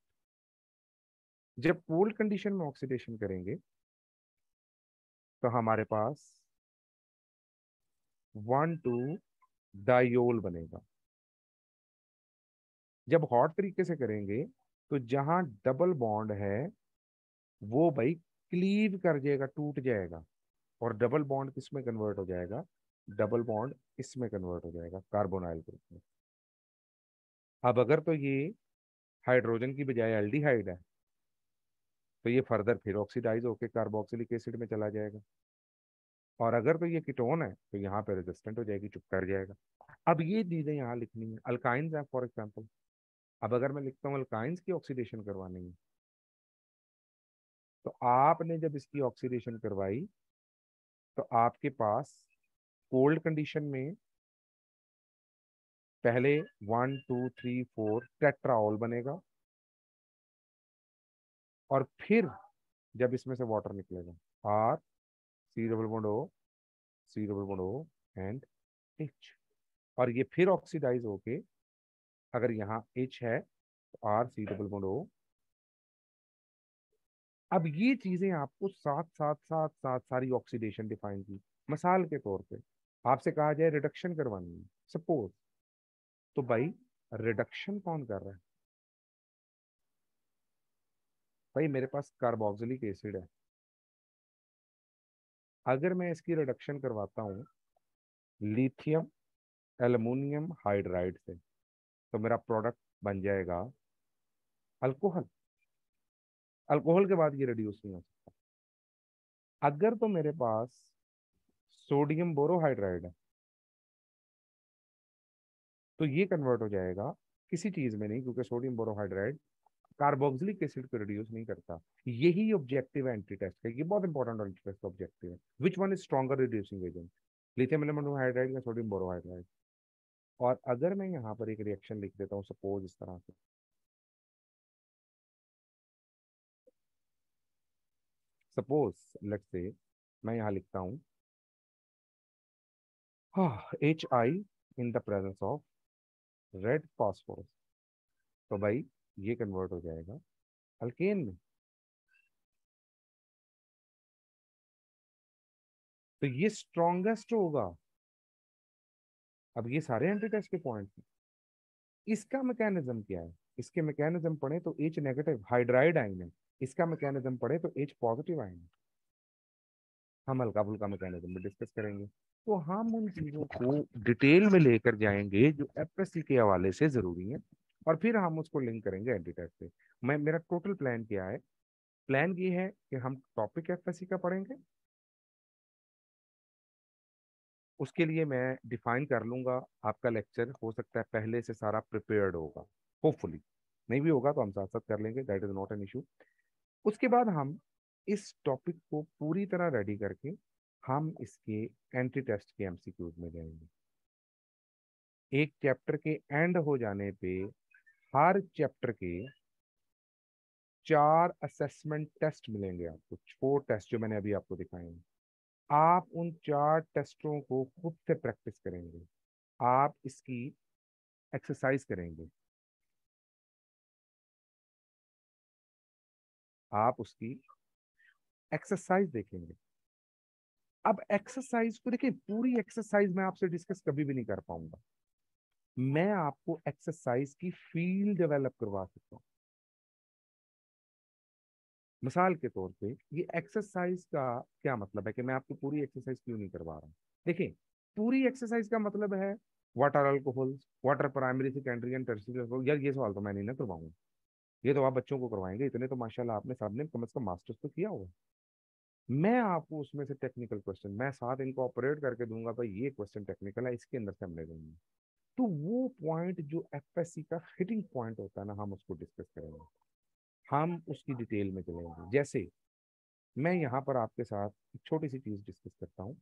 जब कोल्ड कंडीशन में ऑक्सीडेशन करेंगे तो हमारे पास 1,2 डायोल बनेगा। जब हॉट तरीके से करेंगे तो जहां डबल बॉन्ड है वो भाई क्लीव कर जाएगा, टूट जाएगा, और डबल बॉन्ड किस में कन्वर्ट हो जाएगा, डबल बॉन्ड इसमें कन्वर्ट हो जाएगा, कार्बोनाइल ग्रुप में। अब अगर तो ये हाइड्रोजन की बजाय एल्डिहाइड है तो ये फर्दर फिर ऑक्सीडाइज होकर कार्बोक्सिलिक एसिड में चला जाएगा। और अगर तो ये कीटोन है तो यहाँ पे रेजिस्टेंट हो जाएगी, चुप कर जाएगा। अब ये चीजें यहाँ लिखनी है। अल्काइंस है फॉर एग्जाम्पल, अब अगर मैं लिखता हूँ अल्काइंस की ऑक्सीडेशन करवानी है, तो आपने जब इसकी ऑक्सीडेशन करवाई तो आपके पास कोल्ड कंडीशन में पहले 1 2 3 4 टेट्राओल बनेगा, और फिर जब इसमें से वाटर निकलेगा, R C double bond O, C double bond O and H, और ये फिर ऑक्सीडाइज होके, अगर यहाँ एच है तो R C double bond O. अब ये चीजें आपको साथ साथ साथ साथ सारी ऑक्सीडेशन डिफाइन की। मिसाल के तौर पे आपसे कहा जाए रिडक्शन करवानी है सपोज, तो भाई रिडक्शन कौन कर रहा है, भाई मेरे पास कार्बोक्सिलिक एसिड है। अगर मैं इसकी रिडक्शन करवाता हूँ लिथियम एल्युमिनियम हाइड्राइड से, तो मेरा प्रोडक्ट बन जाएगा अल्कोहल। अल्कोहल के बाद ये रिड्यूस नहीं हो सकता। अगर तो मेरे पास सोडियम बोरोहाइड्राइड है तो ये कन्वर्ट हो जाएगा किसी चीज में नहीं, क्योंकि सोडियम बोरोहाइड्राइड कार्बोक्सिलिक एसिड को रिड्यूस नहीं करता। यही ऑब्जेक्टिव है एंटी टेस्ट का, ये बहुत इंपॉर्टेंट एंटी टेस्ट ऑब्जेक्टिव है। Which one is stronger reducing agent, lithium aluminium hydride या सोडियम बोरोहाइड्राइड। और अगर मैं यहाँ पर एक रिएक्शन लिख देता हूँ सपोज इस तरह से, सपोज लेट्स से मैं यहाँ लिखता हूँ HI in the presence of red phosphorus, तो भाई ये कन्वर्ट हो जाएगा अल्केन में। तो ये स्ट्रॉन्गेस्ट होगा। अब ये सारे एंटी टेस्ट के पॉइंट हैं। इसका मैकेनिज्म क्या है, इसके मैकेनिज्म पढ़े तो एच नेगेटिव हाइड्राइड आयन है, इसका मैकेनिज्म पढ़े तो एच पॉजिटिव आयन है। हम हल्का फुल्का मैकेनिज्म में डिस्कस करेंगे। तो हम उन चीजों को डिटेल में लेकर जाएंगे जो एफएससी के हवाले से जरूरी है, और फिर हम उसको लिंक करेंगे एंटीटेस्ट से। मैं मेरा टोटल प्लान क्या है, प्लान ये है कि हम टॉपिक एफएससी का पढ़ेंगे, उसके लिए मैं डिफाइन कर लूंगा। आपका लेक्चर हो सकता है पहले से सारा प्रिपेयर्ड होगा, होपफुली। नहीं भी होगा तो हम साथ साथ कर लेंगे, that is not an issue. उसके बाद हम इस टॉपिक को पूरी तरह रेडी करके हम इसके एंटी टेस्ट के एमसीक्यूज में जाएंगे। एक चैप्टर के एंड हो जाने पे हर चैप्टर के 4 असेसमेंट टेस्ट मिलेंगे आपको, 4 टेस्ट जो मैंने अभी आपको दिखाए हैं। आप उन 4 टेस्टों को खुद से प्रैक्टिस करेंगे, आप इसकी एक्सरसाइज करेंगे, आप उसकी एक्सरसाइज देखेंगे। अब एक्सरसाइज को देखिए, पूरी एक्सरसाइज मैं आपसे डिस्कस कभी भी नहीं कर पाऊंगा। मैं आपको एक्सरसाइज की फील डेवलप करवा सकता हूँ। मिसाल के तौर पे ये एक्सरसाइज का क्या मतलब है कि मैं आपको पूरी एक्सरसाइज क्यों नहीं करवा रहा हूँ। देखिए, पूरी एक्सरसाइज का मतलब है what are alcohols, what are primary secondary and tertiary alcohol. यार ये सवाल तो मैं नहीं ना करवाऊंगा, ये तो आप बच्चों को करवाएंगे। इतने तो माशाल्लाह आपने सबने कम से कम मास्टर्स तो किया होगा। मैं आपको उसमें से टेक्निकल क्वेश्चन मैं साथ इनको ऑपरेट करके दूंगा, भाई ये क्वेश्चन टेक्निकल है, इसके अंदर से हम ले लेंगे। तो वो पॉइंट जो एफएससी का हिटिंग पॉइंट होता है ना, हम उसको डिस्कस करेंगे, हम उसकी डिटेल में चलेंगे। जैसे मैं यहाँ पर आपके साथ एक छोटी सी चीज डिस्कस करता हूँ।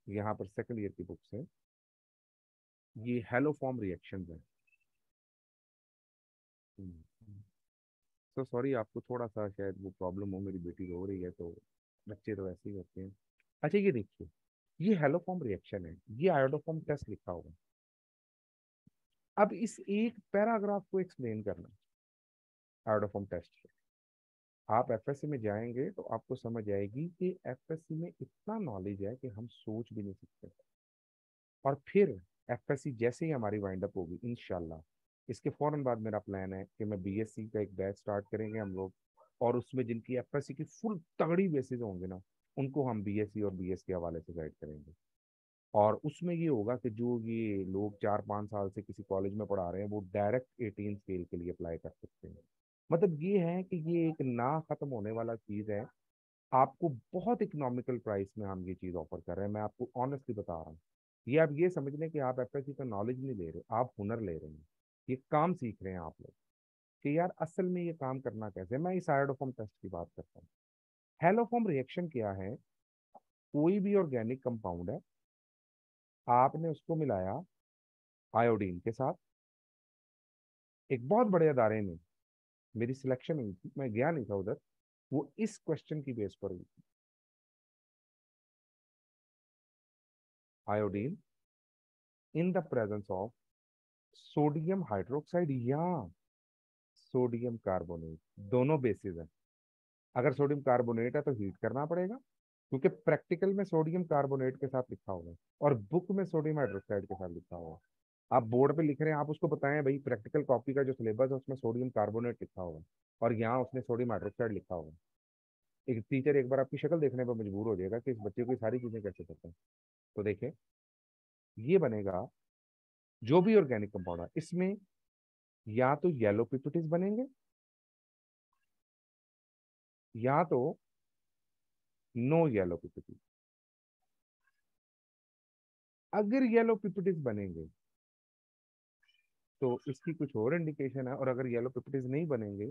यहाँ पर सेकंड ईयर की बुक्स है, ये हेलो फॉर्म रिएक्शंस है। तो सॉरी, आपको थोड़ा सा शायद वो प्रॉब्लम हो, मेरी बेटी रो रही है तो बच्चे तो ऐसे ही होते हैं। अच्छा ये देखिए, ये हेलो फॉर्म रिएक्शन है, ये आयोडोफॉर्म टेस्ट लिखा होगा। अब इस एक पैराग्राफ को एक्सप्लेन करना आयोडोफॉर्म टेस्ट। आप एफएससी में जाएंगे तो आपको समझ आएगी कि एफएससी में इतना नॉलेज है कि हम सोच भी नहीं सकते। और फिर एफएससी जैसे ही हमारी वाइंड अप होगी इंशाल्लाह, इसके फौरन बाद मेरा प्लान है कि मैं बीएससी का एक बैच स्टार्ट करेंगे हम लोग, और उसमें जिनकी एफएससी की फुल तगड़ी बेसिस होंगे ना, उनको हम बीएससी और बीएस के हवाले से गाइड करेंगे। और उसमें ये होगा कि जो ये लोग 4-5 साल से किसी कॉलेज में पढ़ा रहे हैं वो डायरेक्ट 18 स्केल के लिए अप्लाई कर सकते हैं। मतलब ये है कि ये एक ना खत्म होने वाला चीज है। आपको बहुत इकोनॉमिकल प्राइस में हम ये चीज ऑफर कर रहे हैं, मैं आपको ऑनेस्टली बता रहा हूँ। ये आप ये समझ लें कि आप एफएससी का नॉलेज नहीं ले रहे, आप हुनर ले रहे हैं। ये काम सीख रहे हैं आप लोग कि यार असल में ये काम करना कैसे है। मैं इस आयोडोफॉर्म टेस्ट की बात करता हूँ। हेलोफॉर्म रिएक्शन क्या है? कोई भी ऑर्गेनिक कंपाउंड है, आपने उसको मिलाया आयोडीन के साथ। एक बहुत बड़े अदारे में मेरी सिलेक्शन हुई थी, मैं गया नहीं था उधर, वो इस क्वेश्चन की बेस पर हुई थी। Iodine in the presence of sodium hydroxide या सोडियम कार्बोनेट, दोनों बेसिस हैं। अगर सोडियम कार्बोनेट है तो हीट करना पड़ेगा, क्योंकि प्रैक्टिकल में सोडियम कार्बोनेट के साथ लिखा होगा और बुक में सोडियम हाइड्रोक्साइड के साथ लिखा होगा। आप बोर्ड पे लिख रहे हैं, आप उसको बताएं भाई प्रैक्टिकल कॉपी का जो सिलेबस है उसमें सोडियम कार्बोनेट लिखा होगा और यहाँ उसने सोडियम हाइड्रोक्साइड लिखा होगा। एक टीचर एक बार आपकी शक्ल देखने पर मजबूर हो जाएगा कि इस बच्चे को ये सारी चीजें कैसे पता है। तो देखें, ये बनेगा जो भी ऑर्गेनिक कंपाउंड है इसमें, या तो येलो पिपिटिस बनेंगे या तो नो येलो पिपिटिस। अगर येलो पिपिटिस बनेंगे तो इसकी कुछ और इंडिकेशन है, और अगर येलो पिपिटिस नहीं बनेंगे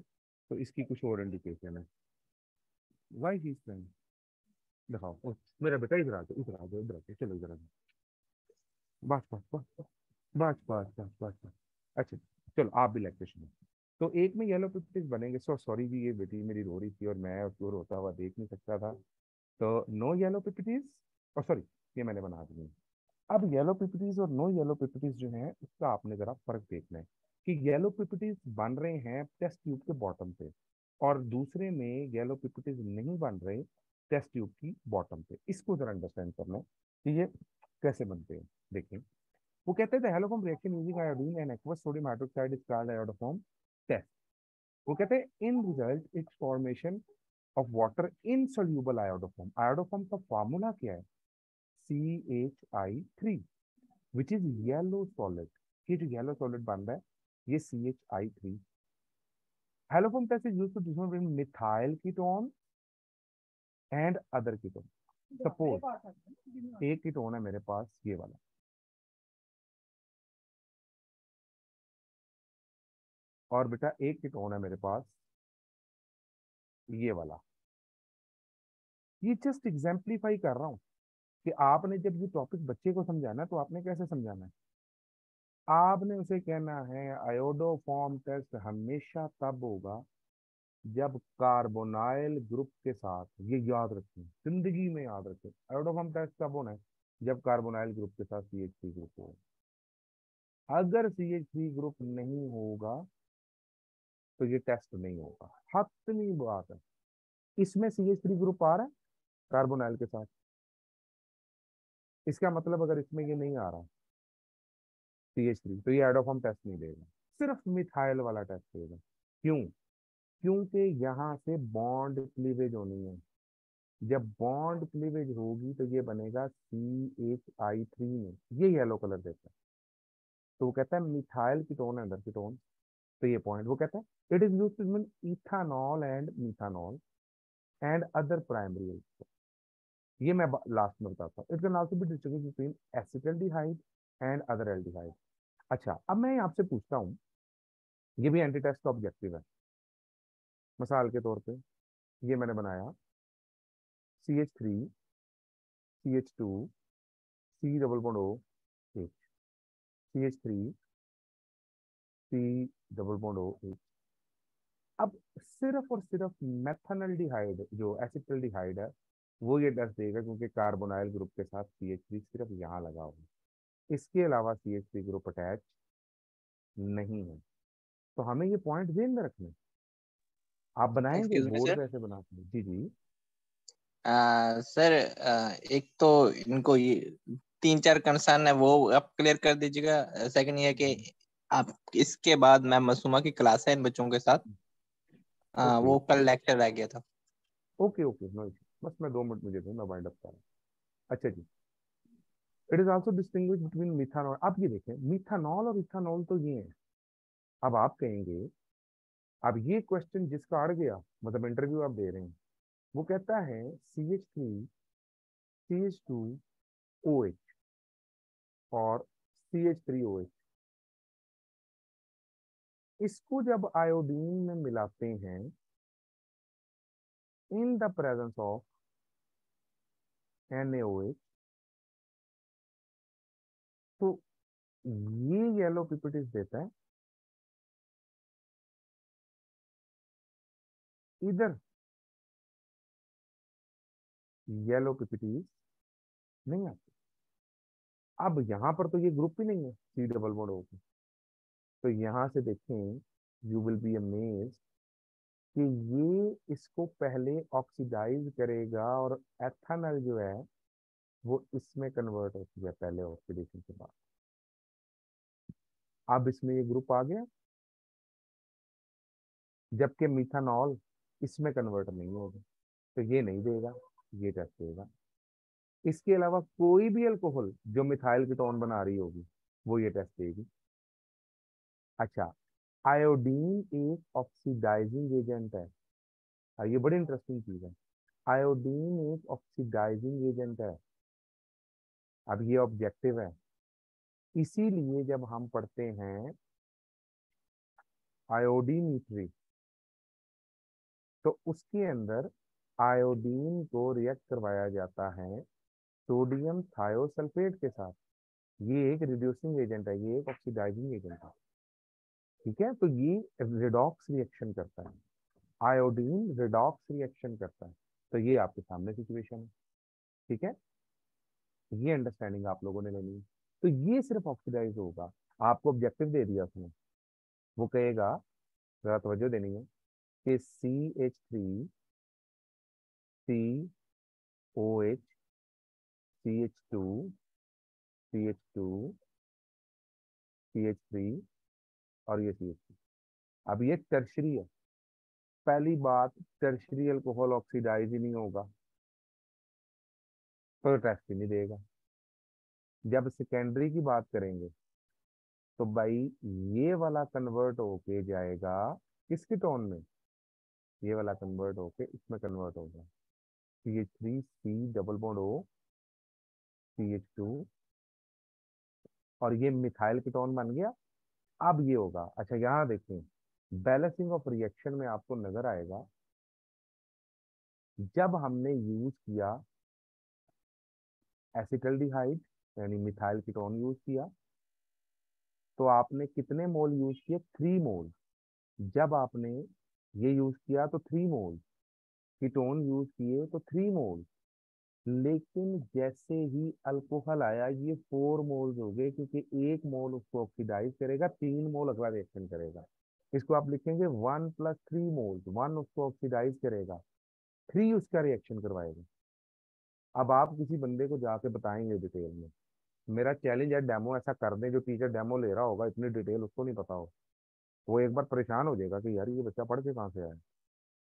तो इसकी कुछ और इंडिकेशन है। वाई ही दिखाओ मेरा बेटा, इधर आ जाओ, इधर आ जाओ, इधर आ जाओ, चलो इधर आ जाओ। बस बस बस बस बस बस बस बस बस। अच्छा, चलो आप भी लैक्टेशन। तो एक में येलो पिप्टिस बनेंगे। सॉरी जी, ये बेटी मेरी रो रही थी और मैं उसको रोता हुआ देख नहीं सकता था। तो नो येलो पिप्टिस, और सॉरी, ये मैंने बना दी। अब येलो पिप्टिस और नो येलो पिप्टिस जो है उसका आपने जरा फर्क देखना है कि येलो पिप्टिस बन रहे हैं टेस्ट ट्यूब के बॉटम पे, और दूसरे में येलो पिप्टिस नहीं बन रहे टेस्ट ट्यूब की बॉटम पे। इसको जरा अंडरस्टैंड करना है कि ये कैसे बनते हैं। देखें, वो कहते हैं haloform reaction using iodine and aqueous sodium hydroxide is called iodoform test. वो कहते हैं in result it's formation of water insoluble iodoform. Iodoform का फार्मूला क्या है? CH3, which is yellow solid. ये जो येलो सॉलिड बन रहा है ये CH3। Haloform test is used to determine methyl ketone and other ketone. Suppose एक कीटोन है मेरे पास ये वाला, और बेटा एक कीटोन है मेरे पास ये वाला। ये जस्ट एग्जाम्पलीफाई कर रहा हूँ कि आपने जब ये टॉपिक बच्चे को समझाना है तो आपने कैसे समझाना है। आपने उसे कहना है आयोडोफॉर्म टेस्ट हमेशा तब होगा जब कार्बोनाइल ग्रुप के साथ, ये याद रखें, जिंदगी में याद रखें, आयोडोफॉर्म टेस्ट तब होना है जब कार्बोनाइल ग्रुप के साथ CH3 ग्रुप हो। अगर CH3 ग्रुप नहीं होगा तो ये टेस्ट नहीं होगा। हतमी बात है। इसमें CH3 ग्रुप आ रहा है कार्बोनाइल के साथ, इसका मतलब अगर इसमें ये नहीं आ रहा CH3 तो ये आयोडोफॉर्म टेस्ट नहीं देगा, सिर्फ मिथाइल वाला टेस्ट देगा। क्यों? क्योंकि यहाँ से बॉन्ड क्लीवेज होनी है। जब बॉन्ड क्लीवेज होगी तो ये बनेगा CH3 में, ये येलो कलर देता है। तो वो कहता है मिथाइल कीटोन है अंदर कीटोन। तो ये पॉइंट वो कहता है it is used to mean ethanol and methanol and other primary. ये मैं लास्ट में बताता हूँ। It can also be distinguished between acetaldehyde and other aldehyde. अच्छा, अब मैं आपसे पूछता हूँ, ये भी एंटी टेस्ट का ऑब्जेक्टिव है। मिसाल के तौर पे ये मैंने बनाया CH3 CH2 C double bond O H, CH3 C double bond O H। अब सिर्फ और सिर्फ मेथानल्डिहाइड जो एसिटल्डिहाइड है वो ये टेस्ट देगा, क्योंकि कार्बोनाइल ग्रुप के साथ CH3 सिर्फ यहाँ लगा हुआ है, इसके अलावा CH3 ग्रुप अटैच नहीं है। तो हमें ये पॉइंट ध्यान में रखना है। आप बनाएंगे एक्सक्यूज मी बोर्ड सर। पे ऐसे बनाते हैं? जी जी। सर एक तो इनको ये 3-4 कंसर्न है वो आप क्लियर कर दीजिएगा। सेकंड ये है कि आप इसके बाद मैम मासूमा की क्लास है इन बच्चों के साथ। ओके वो कल लेक्चर रह गया था। ओके ओके, नो इशू, बस मैं 2 मिनट मुझे दो, मैं वाइंड अप कर रहा हूँ। अच्छा जी, it is also distinguish between methanol. आप ये देखें, मिथानॉल और इथानॉल तो ये है। अब आप कहेंगे, अब ये क्वेश्चन जिसका अड़ गया, मतलब इंटरव्यू आप दे रहे हैं, वो कहता है CH3 CH2OH और CH3OH, इसको जब आयोडीन में मिलाते हैं in the presence of NaOH, तो ये येलो पिपिटिस देता है। इधर येलो पिपिटिस नहीं आती। अब यहाँ पर तो ये ग्रुप ही नहीं है C डबल बॉन्ड O, तो यहाँ से देखें, यू विल बी अमेज्ड कि ये इसको पहले ऑक्सीडाइज करेगा और एथेनॉल जो है वो इसमें कन्वर्ट होती है पहले ऑक्सीडेशन के बाद। अब इसमें ये ग्रुप आ गया, जबकि मिथानॉल इसमें कन्वर्ट नहीं होगा, तो ये नहीं देगा, ये टेस्ट देगा। इसके अलावा कोई भी अल्कोहल जो मिथाइल कीटोन बना रही होगी वो ये टेस्ट देगी। अच्छा, आयोडीन एक ऑक्सीडाइजिंग एजेंट है। ये बड़ी इंटरेस्टिंग चीज है। आयोडीन एक ऑक्सीडाइजिंग एजेंट है। अब ये ऑब्जेक्टिव है, इसीलिए जब हम पढ़ते हैं आयोडीनीट्री, तो उसके अंदर आयोडीन को रिएक्ट करवाया जाता है सोडियम थायोसल्फेट के साथ। ये एक रिड्यूसिंग एजेंट है, ये एक ऑक्सीडाइजिंग एजेंट है। ठीक है, तो ये रिडॉक्स रिएक्शन करता है, आयोडीन रिडॉक्स रिएक्शन करता है। तो ये आपके सामने सिचुएशन है। ठीक है, ये अंडरस्टैंडिंग आप लोगों ने लेनी है। तो ये सिर्फ ऑक्सीडाइज होगा। आपको ऑब्जेक्टिव दे दिया उसने, वो कहेगा, जरा तवज्जो देनी है, कि CH3 COH CH2 CH3 और ये CH3। अब ये टर्शरी है। पहली बात, टर्शरी अल्कोहल ऑक्सीडाइज ही नहीं होगा, तो टेस्ट ही नहीं देगा। जब सेकेंडरी की बात करेंगे तो भाई ये वाला कन्वर्ट होके जाएगा किस कीटोन में, ये वाला कन्वर्ट होके इसमें कन्वर्ट होगा, CH3 C double bond O CH2, और ये मिथाइल कीटोन बन गया। अब ये होगा, अच्छा यहाँ देखें, बैलेंसिंग ऑफ रिएक्शन में आपको नजर आएगा, जब हमने यूज किया एसिटल्डिहाइड यानी मिथाइल कीटोन यूज किया, तो आपने कितने मोल यूज किए? 3 मोल। जब आपने ये यूज किया तो 3 मोल, कीटोन यूज किए तो 3 मोल। लेकिन जैसे ही अल्कोहल आया ये 4 मोल्स हो गए, क्योंकि 1 मोल उसको ऑक्सीडाइज करेगा, 3 मोल अगला रिएक्शन करेगा। इसको आप लिखेंगे 1 + 3 मोल्स, 1 उसको ऑक्सीडाइज करेगा, 3 उसका रिएक्शन करवाएगा। अब आप किसी बंदे को जाके बताएंगे डिटेल में, मेरा चैलेंज है डेमो ऐसा कर दें, जो टीचर डेमो ले रहा होगा इतनी डिटेल उसको नहीं पता हो, वो एक बार परेशान हो जाएगा कि यार ये बच्चा पढ़ के कहाँ से आया।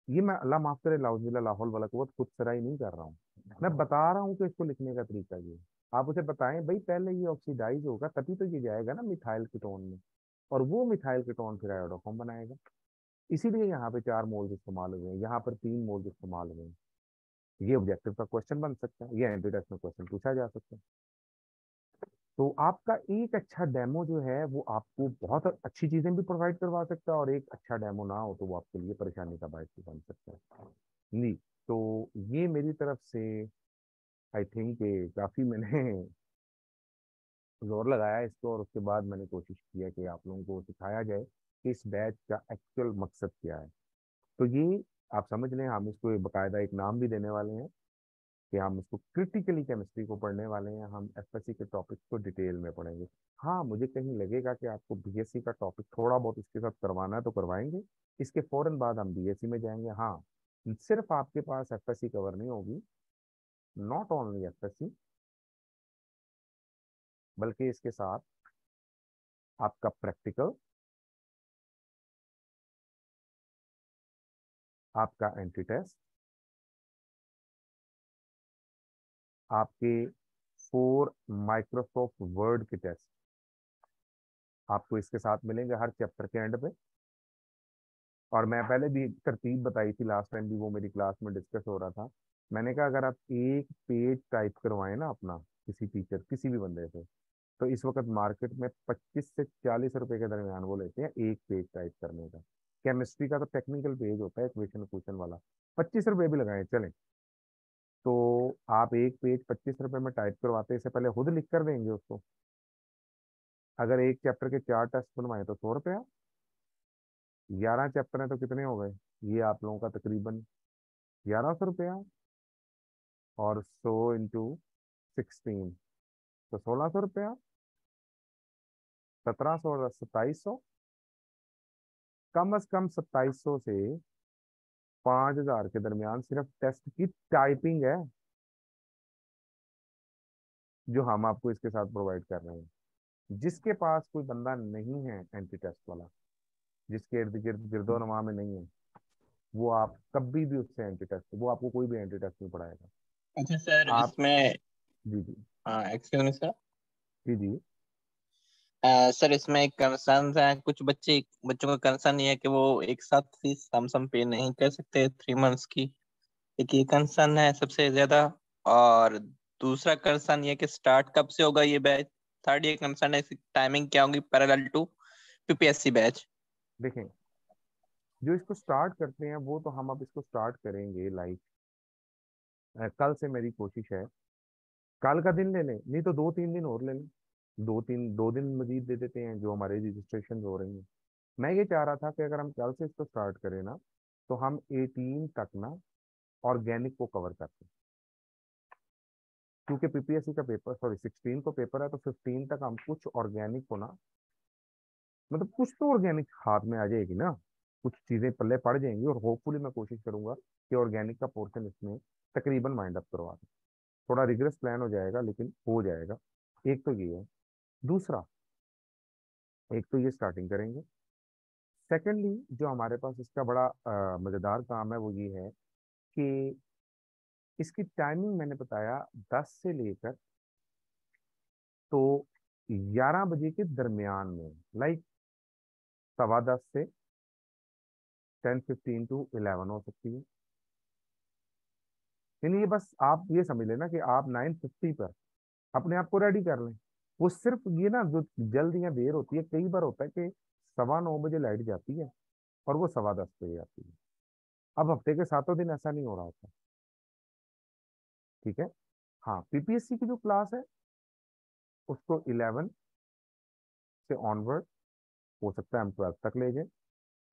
ये मैं अल्लाह माफ करे, लाउज़बिल्ला लाहौल वाला कुव्वत, खुद सराई नहीं कर रहा हूँ, मैं बता रहा हूँ कि इसको लिखने का तरीका ये। आप उसे बताएं भाई पहले ये ऑक्सीडाइज होगा तभी तो ये जाएगा ना मिथाइल कीटोन में, और वो मिथाइल कीटोन फिर आयोडोफॉर्म बनाएगा। इसीलिए यहाँ पे 4 मोल्स इस्तेमाल हुए हैं, यहाँ पर 3 मोल्स इस्तेमाल हुए हैं। ये ऑब्जेक्टिव का क्वेश्चन बन सकता है, ये एंटी टेस्ट में क्वेश्चन पूछा जा सकता है। तो आपका एक अच्छा डेमो जो है वो आपको बहुत अच्छी चीजें भी प्रोवाइड करवा सकता है, और एक अच्छा डेमो ना हो तो वो आपके लिए परेशानी का बायस भी बन सकता है। नहीं, तो ये मेरी तरफ से आई थिंक काफ़ी मैंने जोर लगाया इसको, और उसके बाद मैंने कोशिश किया कि आप लोगों को सिखाया जाए कि इस बैच का एक्चुअल मकसद क्या है। तो ये आप समझ लें, हम इसको बाकायदा एक नाम भी देने वाले हैं कि हम इसको क्रिटिकली केमिस्ट्री को पढ़ने वाले हैं। हम एफएससी के टॉपिक्स को डिटेल में पढ़ेंगे। हाँ, मुझे कहीं लगेगा कि आपको बीएससी का टॉपिक थोड़ा बहुत इसके साथ करवाना है तो करवाएंगे। इसके फौरन बाद हम बीएससी में जाएंगे। हाँ, सिर्फ आपके पास एफएससी कवर नहीं होगी, नॉट ओनली एफएससी, बल्कि इसके साथ आपका प्रैक्टिकल, आपका एंटी टेस्ट, आपके 4 माइक्रोसॉफ्ट वर्ड के टेस्ट आपको इसके साथ मिलेंगे हर चैप्टर के एंड पे। और मैं पहले भी एक तरतीब बताई थी, लास्ट टाइम भी वो मेरी क्लास में डिस्कस हो रहा था। मैंने कहा अगर आप एक पेज टाइप करवाएं ना अपना, किसी टीचर किसी भी बंदे से, तो इस वक्त मार्केट में 25 से 40 रुपए के दरमियान वो लेते हैं एक पेज टाइप करने का। केमिस्ट्री का तो टेक्निकल पेज होता है क्वेश्चन क्वेश्चन वाला, 25 रुपए भी लगाए चलें। तो आप एक पेज 25 रुपए में टाइप करवाते, इससे पहले खुद लिख कर देंगे उसको। अगर एक चैप्टर के 4 टेस्ट बनवाए तो 100 रुपया, 11 चैप्टर हैं तो कितने हो गए, ये आप लोगों का तकरीबन 1100 रुपया, और 100 × 16 तो 1600 रुपया, 1700 और 2700, कम अज कम 2700 से 5000 के दरमियान सिर्फ टेस्ट की टाइपिंग है जो हम आपको इसके साथ प्रोवाइड कर रहे हैं। जिसके पास कोई बंदा नहीं है एंटी टेस्ट वाला, जिसके इर्द गिर्द गिरदोनवा में नहीं है, वो आप कभी भी उससे एंटी टेस्ट, वो आपको कोई भी एंटी टेस्ट नहीं पढ़ाएगा। अच्छा सर, आप इसमें जी जी एक्सक्यूज मी सर, जी जी सर इसमें एक कंसर्न है, कुछ बच्चों का कंसर्न ये है कि वो एक साथ फीस सम पे नहीं कर सकते 3 मंथ्स की। एक ये कंसर्न है सबसे ज्यादा। और दूसरा कंसर्न ये कि स्टार्ट कब से होगा ये बैच। थर्ड ये कंसर्न है टाइमिंग क्या होगी पैरेलल टू पीपीएससी बैच। देखें, जो इसको स्टार्ट करते हैं वो तो हम अब इसको स्टार्ट करेंगे लाइक कल से मेरी कोशिश है। कल का दिन ले लें, नहीं तो 2-3 दिन और ले लें, 2 दिन मजीद दे देते हैं जो हमारे रजिस्ट्रेशन हो रही हैं। मैं ये चाह रहा था कि अगर हम कल से इसको स्टार्ट करें ना, तो हम 18 तक ना ऑर्गेनिक को कवर करते हैं। क्योंकि पीपीएससी का पेपर, सॉरी 16 को पेपर है, तो 15 तक हम कुछ ऑर्गेनिक को ना, मतलब कुछ तो ऑर्गेनिक हाथ में आ जाएगी ना, कुछ चीजें पल्ले पड़ जाएंगी, और होपफुली मैं कोशिश करूंगा कि ऑर्गेनिक का पोर्शन इसमें तकरीबन माइंड अप करवा दें। थोड़ा रिग्रेस प्लान हो जाएगा लेकिन हो जाएगा। एक तो ये है। दूसरा, एक तो ये स्टार्टिंग करेंगे। सेकेंडली जो हमारे पास इसका बड़ा मजेदार काम है वो ये है कि इसकी टाइमिंग मैंने बताया 10 से लेकर तो 11 बजे के दरमियान में, लाइक 10:15 से 10:15 टू 11 हो सकती है। यानी ये बस आप ये समझ लेना कि आप 9:50 पर अपने आप को रेडी कर लें। वो सिर्फ ये ना, जो जल्द या देर होती है, कई बार होता है कि 9:15 बजे लाइट जाती है और वो 10:15 बजे आती है। अब हफ्ते के 7 दिन ऐसा नहीं हो रहा होता। ठीक है। हाँ, पीपीएससी की जो क्लास है उसको 11 से ऑनवर्ड हो सकता है हम 12 तक ले जाएं।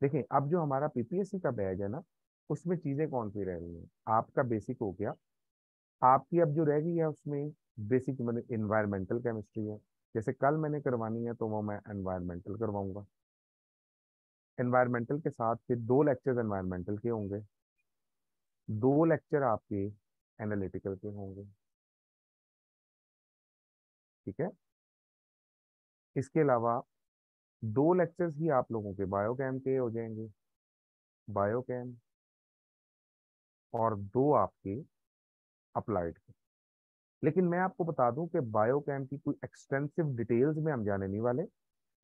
देखिए, अब जो हमारा पीपीएससी का बैच है ना, उसमें चीजें कौन सी रह रही हैं। आपका बेसिक हो गया, आपकी अब जो रह गई है उसमें बेसिक मतलब इन्वायरमेंटल केमिस्ट्री है। जैसे कल मैंने करवानी है तो वो मैं एनवायरमेंटल करवाऊंगा। एनवायरमेंटल के साथ फिर 2 लेक्चर एनवायरमेंटल के होंगे, 2 लेक्चर आपके एनालिटिकल के होंगे। ठीक है। इसके अलावा 2 लेक्चर्स ही आप लोगों के बायोकेम के हो जाएंगे, बायोकेम, और 2 आपके अप्लाइड के। लेकिन मैं आपको बता दूं कि बायोकेम की कोई एक्सटेंसिव डिटेल्स में हम जाने नहीं वाले।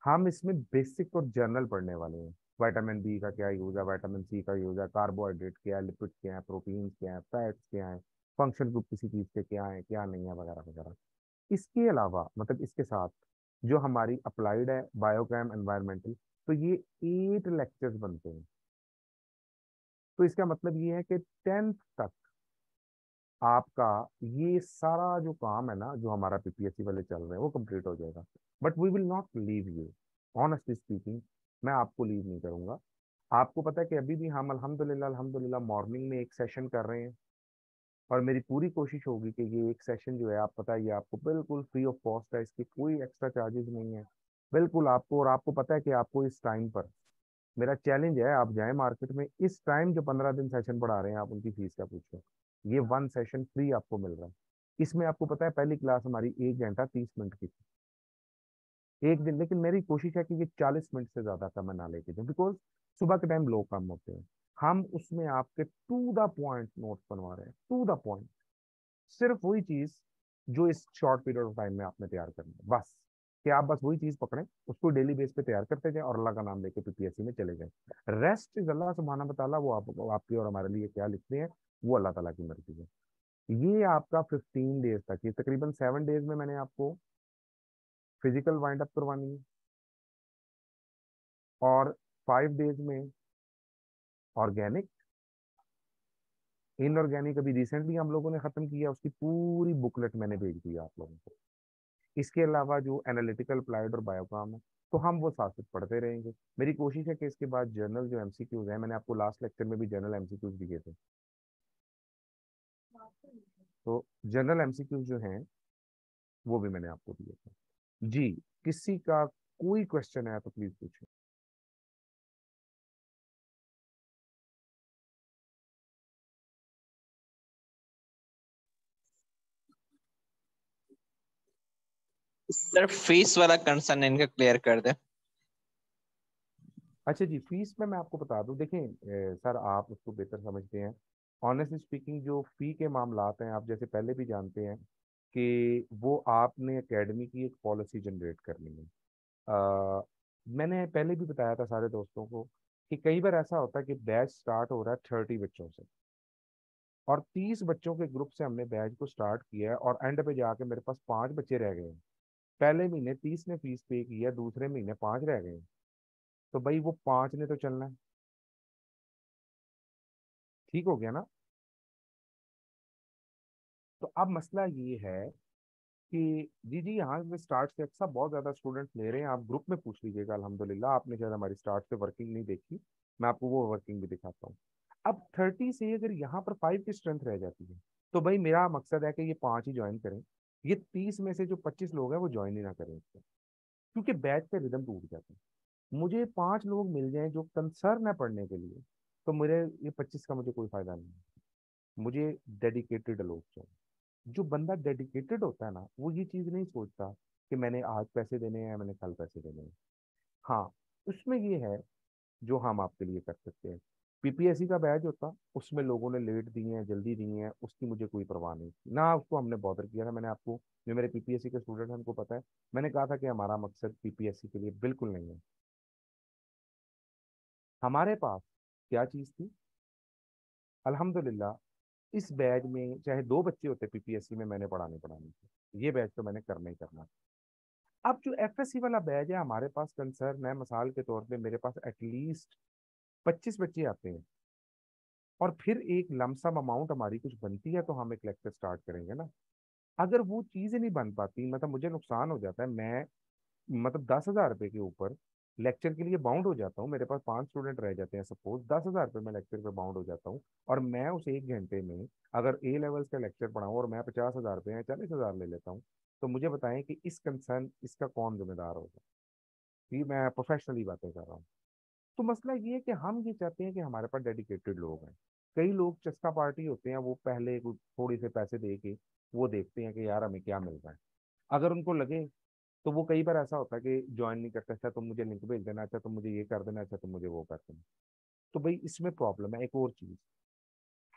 हम इसमें बेसिक और जनरल पढ़ने वाले हैं। विटामिन बी का क्या यूज है, विटामिन सी का यूज है, कार्बोहाइड्रेट क्या है, लिपिड क्या है, प्रोटीन क्या है, फैट्स क्या है, फंक्शन ग्रुप किसी चीज के क्या है क्या नहीं है, वगैरह वगैरह। इसके अलावा मतलब इसके साथ जो हमारी अप्लाइड है बायोकेम एनवायरमेंटल, तो ये 8 लेक्चर्स बनते हैं। तो इसका मतलब ये है कि 10th तक आपका ये सारा जो काम है ना, जो हमारा पीपीएससी वाले चल रहे हैं, वो कंप्लीट हो जाएगा। But we will not leave you, honestly speaking, मैं आपको लीव नहीं करूंगा। आपको पता है कि अभी भी हम अल्हम्दुलिल्लाह अल्हम्दुलिल्लाह मॉर्निंग में एक सेशन कर रहे हैं, और मेरी पूरी कोशिश होगी कि ये एक सेशन जो है, आप पता है ये आपको बिल्कुल फ्री ऑफ कॉस्ट है, इसकी कोई एक्स्ट्रा चार्जेस नहीं है बिल्कुल आपको। और आपको पता है कि आपको इस टाइम पर मेरा चैलेंज है, आप जाएं मार्केट में, इस टाइम जो 15 दिन सेशन पढ़ा रहे हैं, आप उनकी फीस का पूछो। ये वन सेशन फ्री आपको मिल रहा है। इसमें आपको पता है पहली क्लास हमारी 1 घंटा 30 मिनट की थी एक दिन, लेकिन मेरी कोशिश है कि ये 40 मिनट से ज्यादा का मैं ना लेके जाऊँ, बिकॉज सुबह के टाइम लोग कम होते हैं। हम उसमें आपके टू द पॉइंट नोट्स बनवा रहे हैं, टू द पॉइंट, सिर्फ वही चीज जो इस शॉर्ट पीरियड ऑफ टाइम में आपने तैयार करनी है, बस। कि आप बस वही चीज पकड़ें, उसको डेली बेस पे तैयार करते जाएं और अल्लाह का नाम लेके पीपीएससी में चले जाएं। रेस्ट इज अल्लाह सुब्हाना व तआला, वो आपकी और हमारे लिए क्या लिखते हैं, वो अल्लाह ताला की मर्जी है। ये आपका 15 डेज तक, ये तकरीबन 7 डेज में मैंने आपको फिजिकल वाइंड अप करवानी है, और 5 डेज में ऑर्गेनिक। इनऑर्गेनिक अभी रिसेंटली हम लोगों ने खत्म किया, उसकी पूरी बुकलेट मैंने भेज दी आप लोगों को। इसके अलावा जो एनालिटिकल अप्लाइड और बायोकाम है, तो हम वो साथ साथ पढ़ते रहेंगे। मेरी कोशिश है कि इसके बाद जर्नल जो एमसीक्यूज है, मैंने आपको लास्ट लेक्चर में भी जर्नल एमसीक्यूज दिए थे, तो जनरल एमसीक्यूज जो हैं वो भी मैंने आपको दिए थे जी। किसी का कोई क्वेश्चन है तो प्लीज पूछें। सर फीस वाला कंसर्न इनका क्लियर कर दे। अच्छा जी, फीस में मैं आपको बता दूं, देखें सर आप उसको बेहतर समझते हैं। ऑनेस्टली स्पीकिंग, जो फी के मामलात हैं, आप जैसे पहले भी जानते हैं कि वो आपने एकेडमी की एक पॉलिसी जनरेट करनी है। मैंने पहले भी बताया था सारे दोस्तों को कि कई बार ऐसा होता है कि बैच स्टार्ट हो रहा है 30 बच्चों से, और 30 बच्चों के ग्रुप से हमने बैच को स्टार्ट किया है, और एंड पे जाके मेरे पास 5 बच्चे रह गए हैं। पहले महीने 30 ने फीस पे किया, दूसरे महीने 5 रह गए हैं। तो भाई वो 5 ने तो चलना है, ठीक हो गया ना। तो अब मसला ये है कि जी जी, यहाँ पे स्टार्ट से अच्छा बहुत ज्यादा स्टूडेंट्स ले रहे हैं, आप ग्रुप में पूछ लीजिएगा। अल्हम्दुलिल्लाह, आपने शायद हमारी स्टार्ट से वर्किंग नहीं देखी, मैं आपको वो वर्किंग भी दिखाता हूँ। अब 30 से अगर यहाँ पर 5 की स्ट्रेंथ रह जाती है, तो भाई मेरा मकसद है कि ये 5 ही ज्वाइन करें। ये 30 में से जो 25 लोग हैं वो ज्वाइन ही ना करें इसको, क्योंकि बैच का रिदम टूट जाता है। मुझे 5 लोग मिल जाएं जो कंसर्न है पढ़ने के लिए, तो मेरे ये 25 का मुझे कोई फायदा नहीं है। मुझे डेडिकेटेड लोग चाहिए। जो बंदा डेडिकेटेड होता है ना, वो ये चीज नहीं सोचता कि मैंने आज पैसे देने हैं, मैंने कल पैसे देने हैं। हाँ, उसमें ये है जो हम आपके लिए कर सकते हैं। पीपीएससी का बैच होता, उसमें लोगों ने लेट दिए हैं, जल्दी दिए हैं, उसकी मुझे कोई परवाह नहीं थी ना, उसको हमने बॉदर किया था। मैंने आपको, जो मेरे पीपीएससी के स्टूडेंट हैं उनको पता है, मैंने कहा था कि हमारा मकसद पीपीएससी के लिए बिल्कुल नहीं है। हमारे पास क्या चीज थी, अल्हम्दुलिल्लाह इस बैच में चाहे 2 बच्चे होते पीपीएससी में, मैंने पढ़ाने थे, ये बैच तो मैंने करना ही करना था। अब जो एफएससी वाला बैच है, हमारे पास कंसर्न है, मिसाल के तौर पे मेरे पास एटलीस्ट 25 बच्चे आते हैं, और फिर एक लमसम अमाउंट हमारी कुछ बनती है, तो हम एक लेक्चर स्टार्ट करेंगे ना। अगर वो चीज़ें नहीं बन पाती, मतलब मुझे नुकसान हो जाता है, मैं मतलब 10,000 रुपये के ऊपर लेक्चर के लिए बाउंड हो जाता हूँ। मेरे पास 5 स्टूडेंट रह जाते हैं, सपोज 10,000 रुपये मैं लेक्चर पे बाउंड हो जाता हूँ, और मैं उस 1 घंटे में अगर ए लेवल्स का लेक्चर पढ़ाऊँ और मैं 50,000 रुपये या 40,000 ले लेता हूँ, तो मुझे बताएं कि इस कंसर्न इसका कौन जिम्मेदार होगा। ये मैं प्रोफेशनली बातें कर रहा हूँ। तो मसला ये है कि हम ये चाहते हैं कि हमारे पास डेडिकेटेड लोग हैं। कई लोग चस्का पार्टी होते हैं, वो पहले कुछ थोड़ी से पैसे दे के वो देखते हैं कि यार हमें क्या मिल रहा है। अगर उनको लगे, तो वो कई बार ऐसा होता है कि ज्वाइन नहीं करते, अच्छा तुम मुझे लिंक भेज देना, अच्छा तुम मुझे ये कर देना, अच्छा तुम मुझे वो कर देना। तो भाई इसमें प्रॉब्लम है एक और चीज,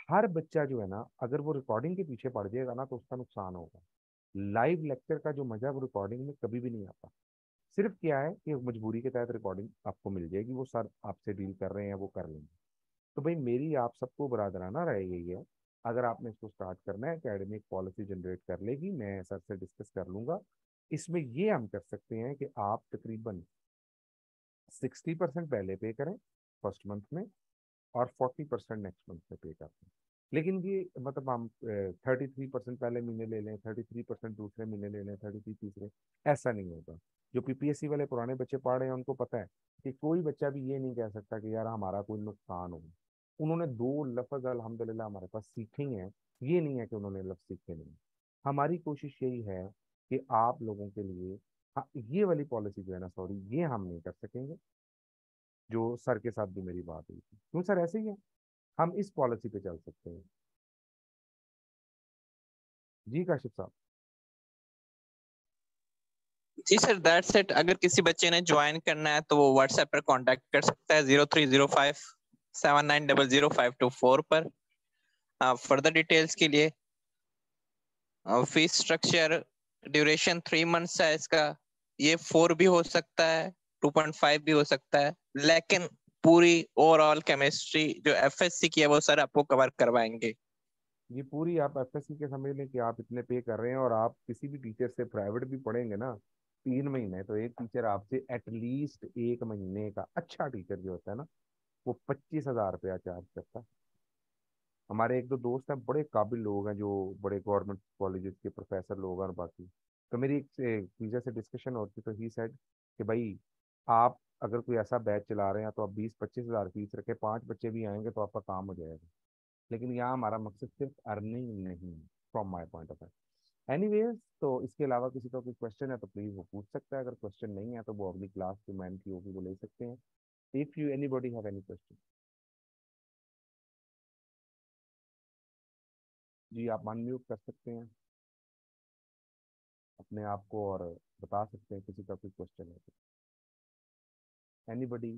हर बच्चा जो है ना, अगर वो रिकॉर्डिंग के पीछे पड़ जाएगा ना, तो उसका नुकसान होगा। लाइव लेक्चर का जो मजा वो रिकॉर्डिंग में कभी भी नहीं आता। सिर्फ क्या है कि मजबूरी के तहत रिकॉर्डिंग आपको मिल जाएगी, वो सर आपसे डील कर रहे हैं, वो कर लेंगे। तो भाई मेरी आप सबको बरादराना राय यही है, अगर आपने इसको स्टार्ट करना है, एकेडमिक पॉलिसी जनरेट कर लेगी, मैं सर से डिस्कस कर लूंगा। इसमें ये हम कर सकते हैं कि आप तकरीबन 60% पहले पे करें फर्स्ट मंथ में, और 40% नेक्स्ट मंथ में पे करते हैं। लेकिन ये मतलब हम 33% पहले महीने ले लें, 33% दूसरे महीने ले लें, 33 तीसरे, ऐसा नहीं होगा। जो पीपीएससी वाले पुराने बच्चे पढ़ रहे हैं उनको पता है कि कोई बच्चा भी ये नहीं कह सकता कि यार हमारा कोई नुकसान हो। उन्होंने दो लफ्ज अल्हम्दुलिल्लाह हमारे पास सीखे ही हैं, ये नहीं है कि उन्होंने लफ्ज सीखे नहीं। हमारी कोशिश यही है कि आप लोगों के लिए, हाँ ये वाली पॉलिसी जो है ना, सॉरी ये हम नहीं कर सकेंगे। जो सर के साथ भी मेरी बात हुई थी, क्यों सर ऐसे ही है, हम इस पॉलिसी पे चल सकते हैं। जी काशिफ साहब। जी सर, दैट्स इट। अगर किसी बच्चे ने ज्वाइन करना है तो वो व्हाट्सएप पर कांटेक्ट कर सकता है 0305 7900 524 पर। फर्दर डिटेल्स के लिए फीस स्ट्रक्चर, ड्यूरेशन 3 मंथ्स है इसका। ये 4 भी हो सकता है, 2.5 भी हो सकता है, लेकिन पूरी ओवरऑल केमिस्ट्री जो एफएससी की है वो सर आपको कवर करवाएंगे। ये पूरी आप एफएससी के समझ लें कि आप इतने पे कर रहे हैं, और आप किसी भी टीचर से प्राइवेट भी पढ़ेंगे ना 3 महीने, तो एक टीचर आपसे एटलीस्ट 1 महीने का, अच्छा टीचर जो होता है ना, वो 25,000 रुपया चार्ज करता है। हमारे एक दो दोस्त हैं, बड़े काबिल लोग हैं, जो बड़े गवर्नमेंट कॉलेजेस के प्रोफेसर लोग हैं और बाकी। तो मेरी एक टीचर से डिस्कशन होती, तो ही सेड कि भाई आप अगर कोई ऐसा बैच चला रहे हैं तो आप 20-25 हज़ार फीस रखे, 5 बच्चे भी आएंगे तो आपका काम हो जाएगा। लेकिन यहाँ हमारा मकसद सिर्फ अर्निंग नहीं, from my point of view. Anyways, तो इसके अलावा किसी का कोई क्वेश्चन है तो प्लीज वो पूछ सकता है, अगर क्वेश्चन नहीं है तो वो अगली क्लास जो मैम की होगी वो ले सकते हैं। If you anybody have any question. जी आप अनम्यूट कर सकते हैं अपने आप को और बता सकते हैं किसी का कोई क्वेश्चन है तो। एनीबॉडी।